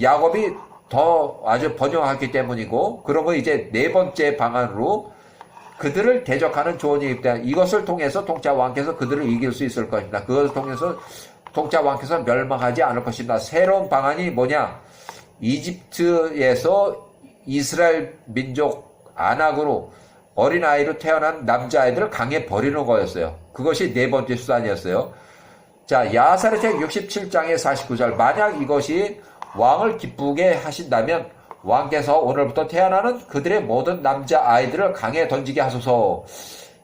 Speaker 1: 야곱이 더 아주 번영하기 때문이고, 그러면 이제 네 번째 방안으로 그들을 대적하는 조언이기 때문에 이것을 통해서 통짜 왕께서 그들을 이길 수 있을 것입니다. 그것을 통해서 통짜 왕께서 멸망하지 않을 것입니다. 새로운 방안이 뭐냐? 이집트에서 이스라엘 민족 안악으로 어린아이로 태어난 남자아이들을 강에 버리는 거였어요. 그것이 네 번째 수단이었어요. 자, 야사르책 67장의 49절. 만약 이것이 왕을 기쁘게 하신다면 왕께서 오늘부터 태어나는 그들의 모든 남자아이들을 강에 던지게 하소서.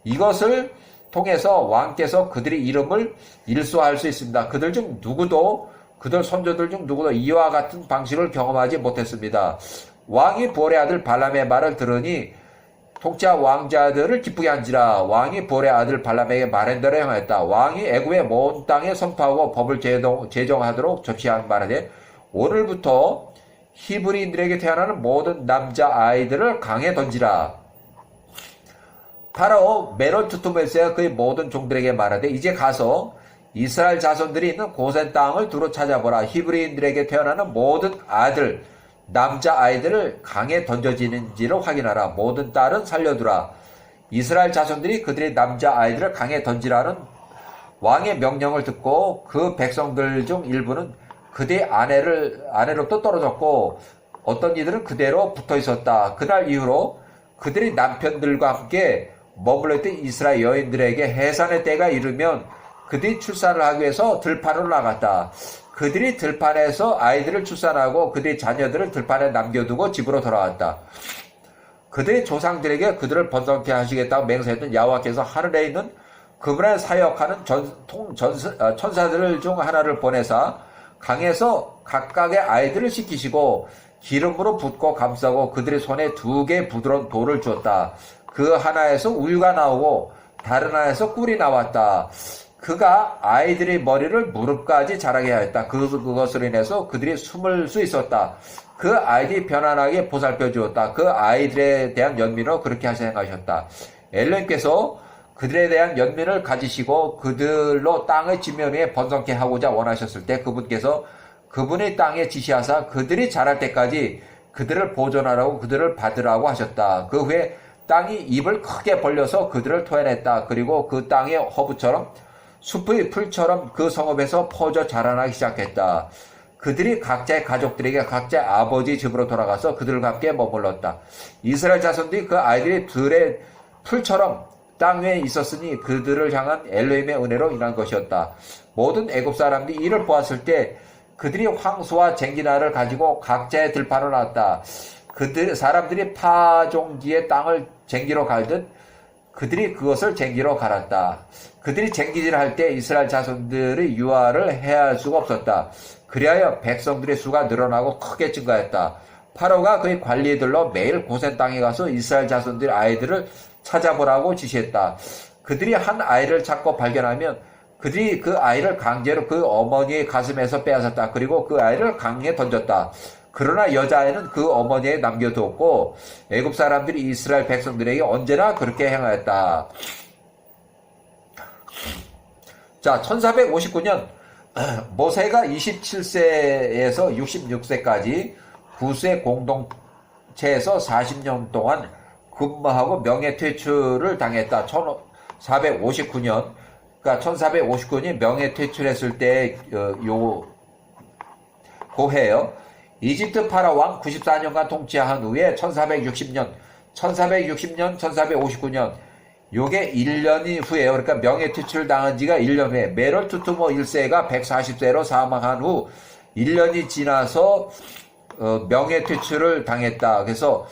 Speaker 1: 이것을 통해서 왕께서 그들의 이름을 일소할 수 있습니다. 그들 중 누구도, 그들 손주들 중 누구도 이와 같은 방식을 경험하지 못했습니다. 왕이 보레 아들 발람의 말을 들으니 통짜 왕자들을 기쁘게 한지라. 왕이 보레 아들 발람에게 말한 대로 행하였다. 왕이 애굽의 모든 땅에 선포하고 법을 제정하도록 접시한 말하되 오늘부터 히브리인들에게 태어나는 모든 남자아이들을 강에 던지라. 파라오 메론투투메스가 그의 모든 종들에게 말하되 이제 가서 이스라엘 자손들이 있는 고센 땅을 두루 찾아보라. 히브리인들에게 태어나는 모든 아들 남자아이들을 강에 던져지는지를 확인하라. 모든 딸은 살려두라. 이스라엘 자손들이 그들의 남자아이들을 강에 던지라는 왕의 명령을 듣고 그 백성들 중 일부는 그들의 아내로부터 떨어졌고 어떤 이들은 그대로 붙어 있었다. 그날 이후로 그들의 남편들과 함께 머물러 있던 이스라엘 여인들에게 해산의 때가 이르면 그들이 출산을 하기 위해서 들판으로 나갔다. 그들이 들판에서 아이들을 출산하고 그들의 자녀들을 들판에 남겨두고 집으로 돌아왔다. 그들의 조상들에게 그들을 번성케 하시겠다고 맹세했던 야호와께서 하늘에 있는 그분의 사역하는 천사들 중 하나를 보내사 강에서 각각의 아이들을 시키시고 기름으로 붓고 감싸고 그들의 손에 2개의 부드러운 돌을 주었다. 그 하나에서 우유가 나오고 다른 하나에서 꿀이 나왔다. 그가 아이들의 머리를 무릎까지 자라게 하였다. 그것으로 인해서 그들이 숨을 수 있었다. 그 아이들이 편안하게 보살펴 주었다. 그 아이들에 대한 연민으로 그렇게 하셨다. 엘로힘께서 그들에 대한 연민을 가지시고 그들로 땅의 지면 위에 번성케 하고자 원하셨을 때 그분께서 그분의 땅에 지시하사 그들이 자랄 때까지 그들을 보존하라고 그들을 받으라고 하셨다. 그 후에 땅이 입을 크게 벌려서 그들을 토해냈다. 그리고 그 땅의 허브처럼 숲의 풀처럼 그 성읍에서 퍼져 자라나기 시작했다. 그들이 각자의 가족들에게 각자의 아버지 집으로 돌아가서 그들과 함께 머물렀다. 이스라엘 자손들이 그 아이들이 들의 풀처럼 땅 위에 있었으니 그들을 향한 엘로힘의 은혜로 인한 것이었다. 모든 애굽 사람들이 이를 보았을 때 그들이 황소와 쟁기나를 가지고 각자의 들판을 놨다. 사람들이 파종기의 땅을 쟁기로 갈듯 그들이 그것을 쟁기로 갈았다. 그들이 쟁기질을 할 때 이스라엘 자손들의 유아를 해할 수가 없었다. 그리하여 백성들의 수가 늘어나고 크게 증가했다. 파로가 그의 관리들로 매일 고센 땅에 가서 이스라엘 자손들의 아이들을 찾아보라고 지시했다. 그들이 한 아이를 찾고 발견하면 그들이 그 아이를 강제로 그 어머니의 가슴에서 빼앗았다. 그리고 그 아이를 강에 던졌다. 그러나 여자아이는 그 어머니에 남겨두었고 애굽 사람들이 이스라엘 백성들에게 언제나 그렇게 행하였다. 자, 1459년 모세가 27세에서 66세까지 구스의 공동체에서 40년 동안 근무하고 명예퇴출을 당했다. 1459년 그러니까 1459년이 명예 퇴출했을 때 고해요. 이집트 파라 왕 94년간 통치한 후에 1460년, 1459년 요게 1년이 후에요. 그러니까 명예 퇴출 당한 지가 1년 후에 메롤투투모 1세가 140세로 사망한 후 1년이 지나서 명예 퇴출을 당했다. 그래서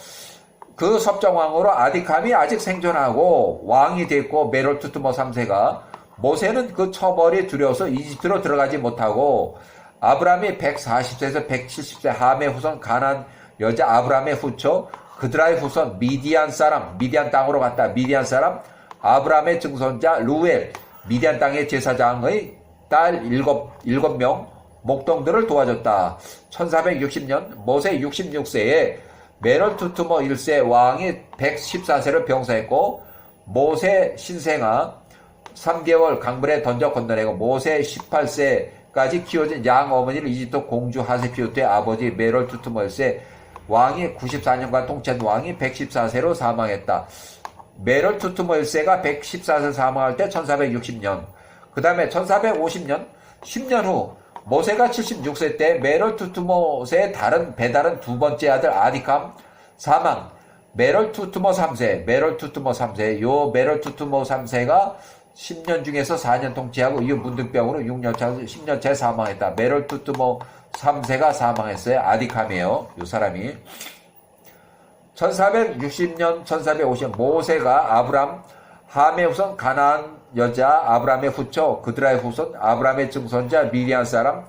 Speaker 1: 그 섭정왕으로 아디캄이 아직 생존하고 왕이 됐고 메롤투투모 3세가 모세는 그 처벌이 두려워서 이집트로 들어가지 못하고 아브라함이 140세에서 170세 함의 후손 가나안 여자 아브라함의 후처 그드라의 후손 미디안 사람 미디안 땅으로 갔다. 미디안 사람 아브라함의 증손자 루엘 미디안 땅의 제사장의 딸 7명 목동들을 도와줬다. 1460년 모세 66세에 메롤투투모 1세 왕이 114세를 병사했고 모세 신생아 3개월 강물에 던져 건너내고 모세 18세까지 키워진 양 어머니를 이집트 공주 하세피우트의 아버지 메롤투투모 1세 왕이 94년간 통치한 왕이 114세로 사망했다. 메롤투투모 1세가 114세 사망할 때 1460년 그 다음에 1450년 10년 후 모세가 76세 때 메롤투투모의 배다른 두 번째 아들 아디캄 사망 메롤투투모 3세 요 메롤투투모 3세가 10년 중에서 4년 통치하고 이후 문득병으로 10년차에 사망했다. 메롤투투모 3세가 사망했어요. 아디캄이에요. 요 사람이 1460년 1450년 모세가 아브람 함의 후손 가나안 여자 아브라함의 후처 그드라의 후손 아브라함의 증손자 미디안 사람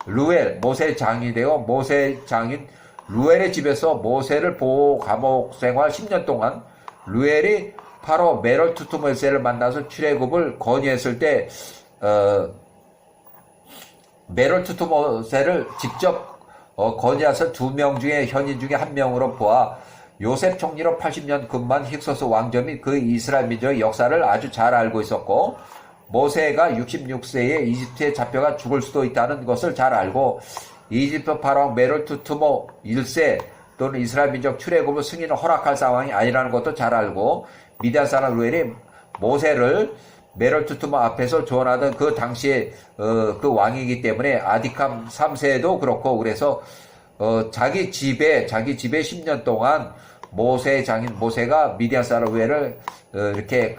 Speaker 1: 루엘 모세 장이 되어 모세 장인 루엘의 집에서 모세를 보호 감옥 생활 10년 동안 루엘이 바로 메롤투투모 1세를 만나서 출애굽을 건의했을 때 메롤투투모 1세를 직접 건의해서 2명 중에 현인 중에 1명으로 보아 요셉 총리로 80년 근무한 힉소스 왕조 및 그 이스라엘 민족의 역사를 아주 잘 알고 있었고 모세가 66세에 이집트에 잡혀가 죽을 수도 있다는 것을 잘 알고 이집트 파라오 메롤투투모 1세 또는 이스라엘 민족 출애굽을 승인을 허락할 상황이 아니라는 것도 잘 알고 미디안 사람 루엘이 모세를 메롤투투모 앞에서 조언하던 그 당시에 그 왕이기 때문에 아디캄 3세도 그렇고 그래서 자기 집에 10년 동안 모세의 장인 모세가 미디안 사람 루엘을 이렇게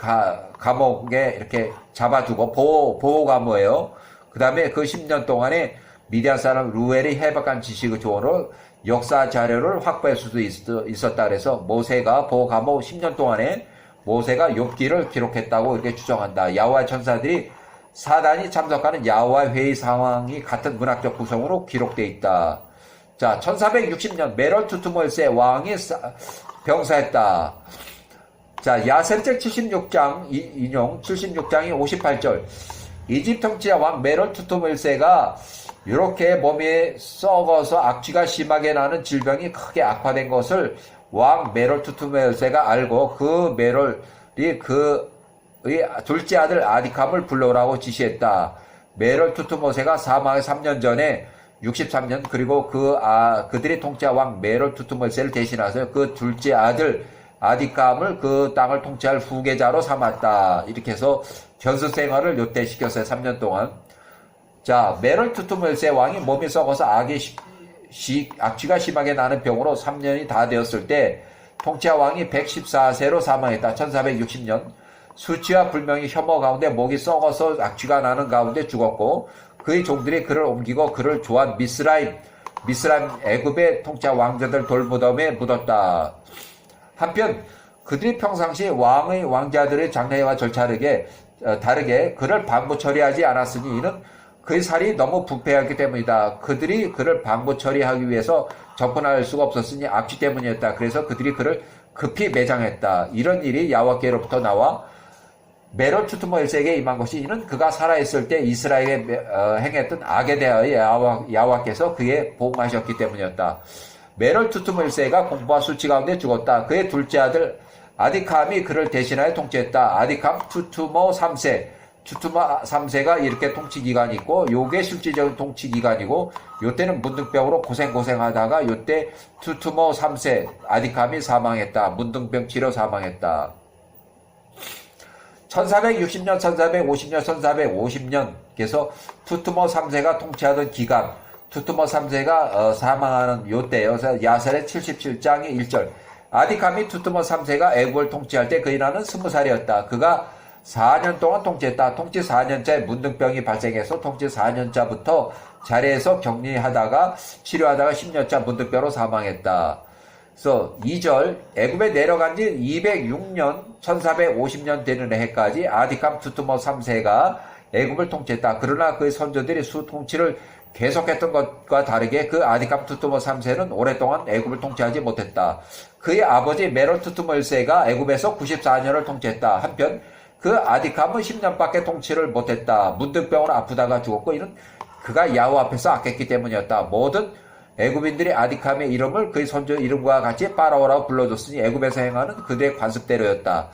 Speaker 1: 감옥에 이렇게 잡아두고 보호 감호예요. 그 다음에 그 10년 동안에 미디안 사람 루엘이 해박한 지식의 조언으로 역사 자료를 확보할 수도 있었다. 그래서 모세가 보호 감호 10년 동안에 모세가 욥기를 기록했다고 이렇게 추정한다. 야호와의 천사들이 사단이 참석하는 야호와 회의 상황이 같은 문학적 구성으로 기록되어 있다. 자, 1460년 메롤투투모 1세 왕이 병사했다. 자, 야셀책 76장 인용 76장이 58절 이집트 통치자 왕 메롤투투모 1세가 이렇게 몸이 썩어서 악취가 심하게 나는 질병이 크게 악화된 것을 왕 메롤투투모 1세가 알고 그 메롤이 그의 둘째 아들 아디캄을 불러오라고 지시했다. 메롤투투모 1세가 사망의 3년 전에 63년 그리고 그들이 통치한 왕 메롤투투모 1세를 대신해서 그 둘째 아들 아디캄을 그 땅을 통치할 후계자로 삼았다. 이렇게 해서 견수 생활을 요태시켰어요. 3년 동안. 자, 메롤투투모 1세 왕이 몸이 썩어서 악취가 심하게 나는 병으로 3년이 다 되었을 때 통치한 왕이 114세로 사망했다. 1460년 수치와 불명이 혐오 가운데 목이 썩어서 악취가 나는 가운데 죽었고 그의 종들이 그를 옮기고 그를 조한 미스라임 애굽의 통치한 왕자들 돌무덤에 묻었다. 한편 그들이 평상시 왕의 왕자들의 장례와 절차를 다르게 그를 방부 처리하지 않았으니 이는 그의 살이 너무 부패하기 때문이다. 그들이 그를 방부 처리하기 위해서 접근할 수가 없었으니 악취 때문이었다. 그래서 그들이 그를 급히 매장했다. 이런 일이 야훼께로부터 나와 메롤투투모 1세에게 임한 것이 이는 그가 살아있을 때 이스라엘에 행했던 악에 대하여 야훼께서 그에 보응하셨기 때문이었다. 메롤투투모 1세가 공부와 수치 가운데 죽었다. 그의 둘째 아들 아디캄이 그를 대신하여 통치했다. 아디캄 투투모 3세 투투모 3세가 이렇게 통치 기간이 있고 요게 실질적인 통치 기간이고 요때는 문둥병으로 고생하다가 요때 투투모 3세 아디캄이 사망했다. 문둥병 치료 사망했다. 1460년, 1450년, 1450년, 그래서 투트모 3세가 통치하던 기간, 투트모 3세가 사망하는 요때요. 그래서 야살의 77장의 1절. 아디캄이 투트모 3세가 애국을 통치할 때 그의 나이는 20살이었다. 그가 4년 동안 통치했다. 통치 4년차에 문둥병이 발생해서 통치 4년차부터 자리에서 격리하다가 치료하다가 10년차 문둥병으로 사망했다. 그래서 2절 애굽에 내려간 지 206년 1450년 되는 해까지 아디캄 투트모 3세가 애굽을 통치했다. 그러나 그의 선조들이 수 통치를 계속했던 것과 다르게 그 아디캄 투트모 3세는 오랫동안 애굽을 통치하지 못했다. 그의 아버지 메롤 투트모 1세가 애굽에서 94년을 통치했다. 한편 그 아디캄은 10년밖에 통치를 못했다. 문둥병으로 아프다가 죽었고 이는 그가 야후 앞에서 악했기 때문이었다. 모든 애굽인들이 아디캄의 이름을 그의 선조 이름과 같이 파라오라고 불러줬으니 애굽에서 행하는 그들의 관습대로였다.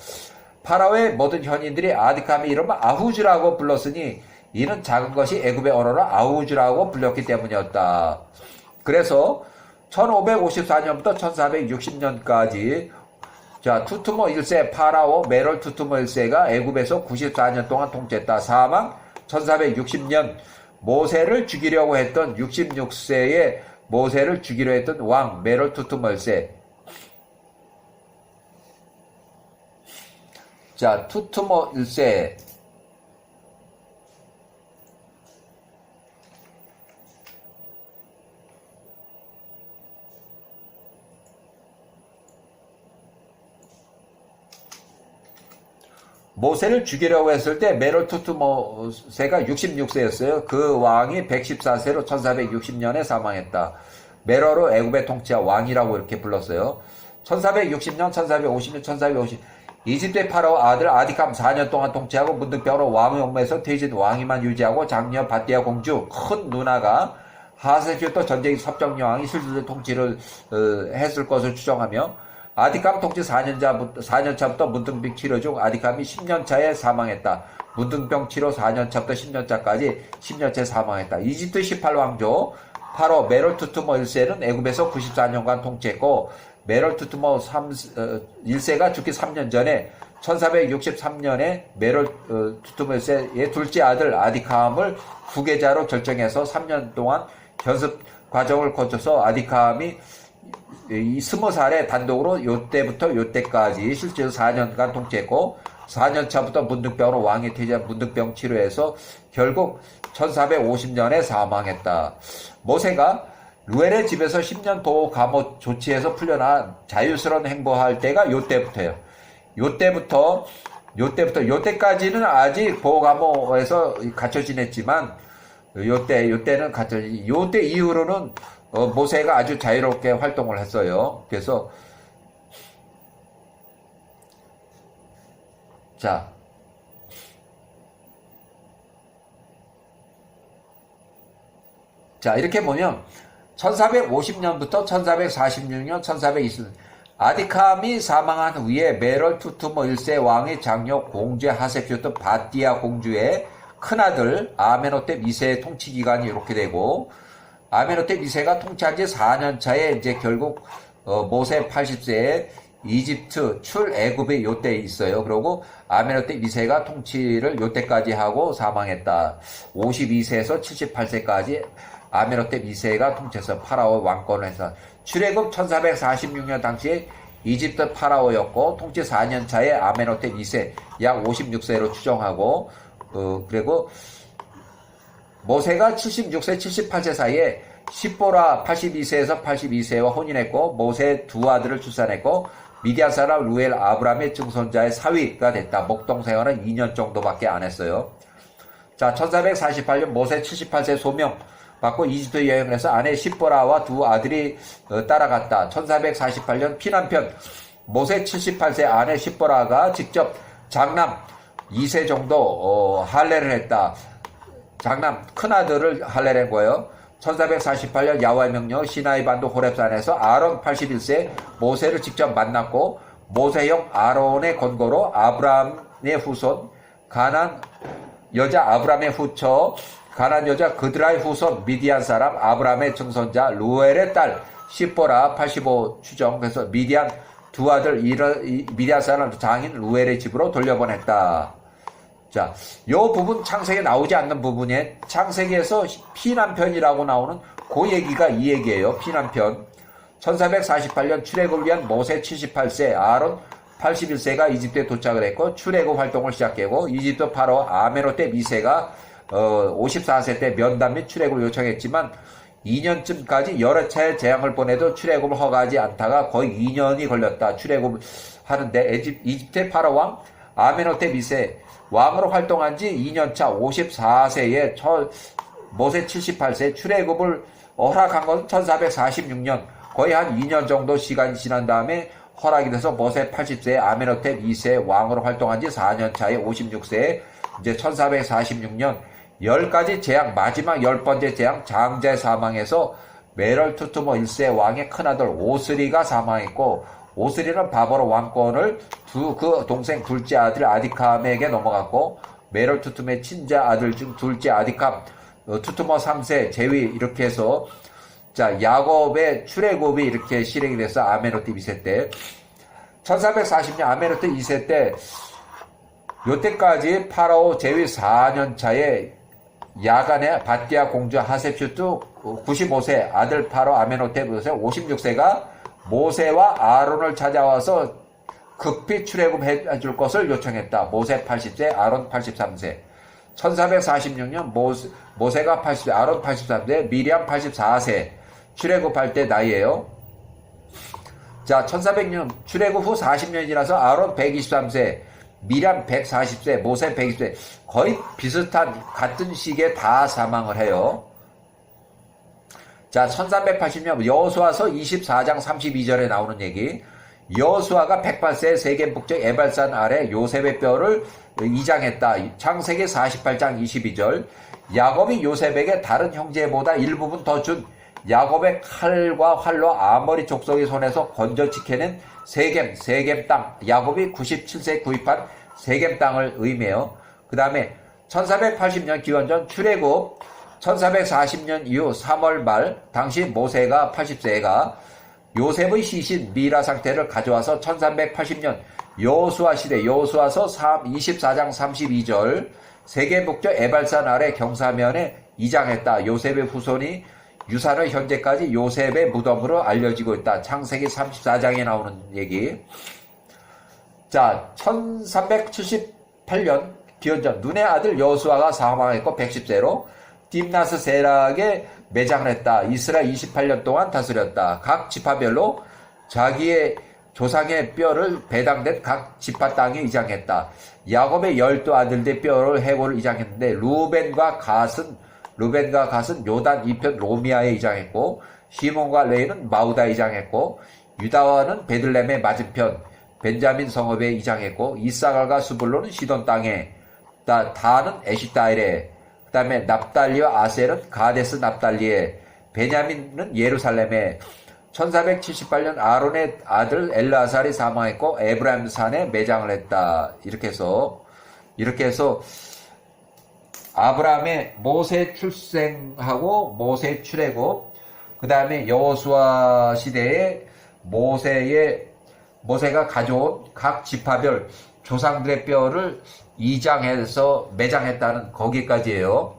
Speaker 1: 파라오의 모든 현인들이 아디캄의 이름을 아후즈라고 불렀으니 이는 작은 것이 애굽의 언어로 아우즈라고 불렸기 때문이었다. 그래서 1554년부터 1460년까지 투트모 1세 파라오 메롤 투트모 1세가 애굽에서 94년 동안 통치했다. 사망 1460년 모세를 죽이려고 했던 66세의 모세를 죽이려 했던 왕 메롤 투트모 1세. 투트모 1세 모세를 죽이려고 했을 때 메롤 투트모세가 66세였어요. 그 왕이 114세로 1460년에 사망했다. 메롤을 애굽의 통치자 왕이라고 이렇게 불렀어요. 1460년, 1450년, 1450 이집트의 파라오 아들 아디캄 4년 동안 통치하고 문둥병으로 왕의 옥에서 퇴진 왕위만 유지하고 장녀 바띠아 공주 큰 누나가 하세슈토 전쟁 섭정 여왕이 실질적 통치를 했을 것을 추정하며 아디캄 통치 4년차부터 문둥병 치료 중 아디캄이 10년차에 사망했다. 문둥병 치료 4년차부터 10년차까지 10년차에 사망했다. 이집트 18왕조 파로 메롤 투트모 1세는 애굽에서 94년간 통치했고 메롤 투트모 1세가 죽기 3년 전에 1463년에 메롤 투트모 1세의 둘째 아들 아디캄을 후계자로 결정해서 3년 동안 견습 과정을 거쳐서 아디캄이 이 20살에 단독으로 요때부터 요때까지 실제로 4년간 통치했고 4년차부터 문둥병으로 왕이 퇴진한 문둥병 치료해서 결국 1450년에 사망했다. 모세가 루엘의 집에서 10년 보호 감호 조치에서 풀려나 자유스러운 행보할 때가 요때부터예요. 요때까지는 아직 보호 감호에서 갇혀 지냈지만 요때는 갇혀 요때 이후로는 모세가 아주 자유롭게 활동을 했어요. 그래서 이렇게 보면 1450년부터 1446년, 1420년 아디캄이 사망한 후에 메롤 투트모 1세 왕의 장녀 공제 하세슈토 바띠아 공주의 큰아들 아메노테 2세의 통치 기간이 이렇게 되고 아메노테 2세가 통치한 지 4년 차에 이제 결국 모세 80세에 이집트 출애굽의 요때에 있어요. 그리고 아메노테 2세가 통치를 요때까지 하고 사망했다. 52세에서 78세까지 아메노테 2세가 통치해서 파라오 왕권을 해서 출애굽 1446년 당시에 이집트 파라오였고 통치 4년 차에 아메노테 2세 약 56세로 추정하고 그리고 모세가 76세, 78세 사이에 십보라 82세에서 82세와 혼인했고 모세 두 아들을 출산했고 미디안 사람 루엘 아브람의 증손자의 사위가 됐다. 목동 생활은 2년 정도밖에 안 했어요. 1448년 모세 78세 소명 받고 이집트 여행을 해서 아내 십보라와 두 아들이 따라갔다. 1448년 피난편 모세 78세 아내 십보라가 직접 장남 2세 정도 할례를 했다. 장남 큰아들을 할례를 한 거예요. 1448년 야훼의 명령 시나이 반도 호렙산에서 아론 81세 모세를 직접 만났고 모세형 아론의 권고로 아브람의 후손 가난 여자 아브람의 후처 가난 여자 그드라의 후손 미디안 사람 아브람의 증손자 루엘의 딸 십보라 85 추정. 그래서 미디안 두 아들 미디안 사람 장인 루엘의 집으로 돌려보냈다. 자, 요 부분 창세기에 나오지 않는 부분에 창세기에서 피난편이라고 나오는 그 얘기가 이 얘기예요. 피난편. 1448년 출애굽을 위한 모세 78세, 아론 81세가 이집트에 도착을 했고 출애굽 활동을 시작했고 이집트 파로 아메노테 미세가 54세 때 면담 및 출애굽을 요청했지만 2년쯤까지 여러 차례 재앙을 보내도 출애굽을 허가하지 않다가 거의 2년이 걸렸다. 출애굽을 하는데 이집트의 파로 왕 아메노테 미세 왕으로 활동한 지 2년차 54세에 모세 78세 출애굽을 허락한 것은 1446년 거의 한 2년 정도 시간이 지난 다음에 허락이 돼서 모세 80세에 아메노테 2세 왕으로 활동한 지 4년 차에 56세에 이제 1446년 10가지 재앙 마지막 10번째 재앙 장자의 사망에서 메럴투투모 1세 왕의 큰아들 오스리가 사망했고 오스리는 바보로 왕권을 그 동생 둘째 아들 아디캄에게 넘어갔고 메럴투툼의 친자 아들 중 둘째 아디캄 투투모 3세 제위 이렇게 해서 자 야곱의 출애굽이 이렇게 실행이 돼서 아메노테 2세 때 1440년 아메노테 2세 때 요때까지 파라오 제위 4년 차에 야간에 바띠아 공주 하셉슈트 95세 아들 파라오 아메노테 56세가 모세와 아론을 찾아와서 급히 출애굽해 줄 것을 요청했다. 모세 80세, 아론 83세. 1446년 모세가 80세, 아론 83세, 미리암 84세. 출애굽할 때 나이에요. 자, 1400년 출애굽 후 40년이 지나서 아론 123세, 미리암 140세, 모세 120세. 거의 비슷한 같은 시기에 다 사망을 해요. 자, 1380년 여호수아서 24장 32절에 나오는 얘기. 여호수아가 108세 세겜 북쪽 에발산 아래 요셉의 뼈를 이장했다. 창세기 48장 22절. 야곱이 요셉에게 다른 형제보다 일부분 더 준 야곱의 칼과 활로 아모리 족속의 손에서 건져 지켜낸 세겜 땅. 야곱이 97세에 구입한 세겜 땅을 의미해요. 그 다음에 1480년 기원전 출애굽 1440년 이후 3월 말 당시 모세가 80세가 요셉의 시신 미라 상태를 가져와서 1380년 여호수아 시대 여호수아서 24장 32절 세겜 북쪽 에발산 아래 경사면에 이장했다. 요셉의 후손이 유산은 현재까지 요셉의 무덤으로 알려지고 있다. 창세기 34장에 나오는 얘기. 자, 1378년 기원전 눈의 아들 여호수아가 사망했고 110세로 딥나스 세락에 매장을 했다. 이스라엘 28년 동안 다스렸다. 각 지파별로 자기의 조상의 뼈를 배당된 각 지파 땅에 이장했다. 야곱의 12아들들의 뼈를 해골을 이장했는데 루벤과 갓은 요단 이편 로미아에 이장했고 시몬과 레이는 마우다에 이장했고 유다와는 베들레헴의 맞은편 벤자민 성읍에 이장했고 이사갈과 스불론은 시돈 땅에 다는 에시타일에 그 다음에 납달리와 아셀은 가데스 납달리에 베냐민은 예루살렘에 1478년 아론의 아들 엘라살이 사망했고 에브라임 산에 매장을 했다. 이렇게 해서 아브라함의 모세 출생하고 모세 출애굽 그 다음에 여호수아 시대에 모세가 가져온 각 지파별 조상들의 뼈를 이장해서 매장했다는 거기까지예요.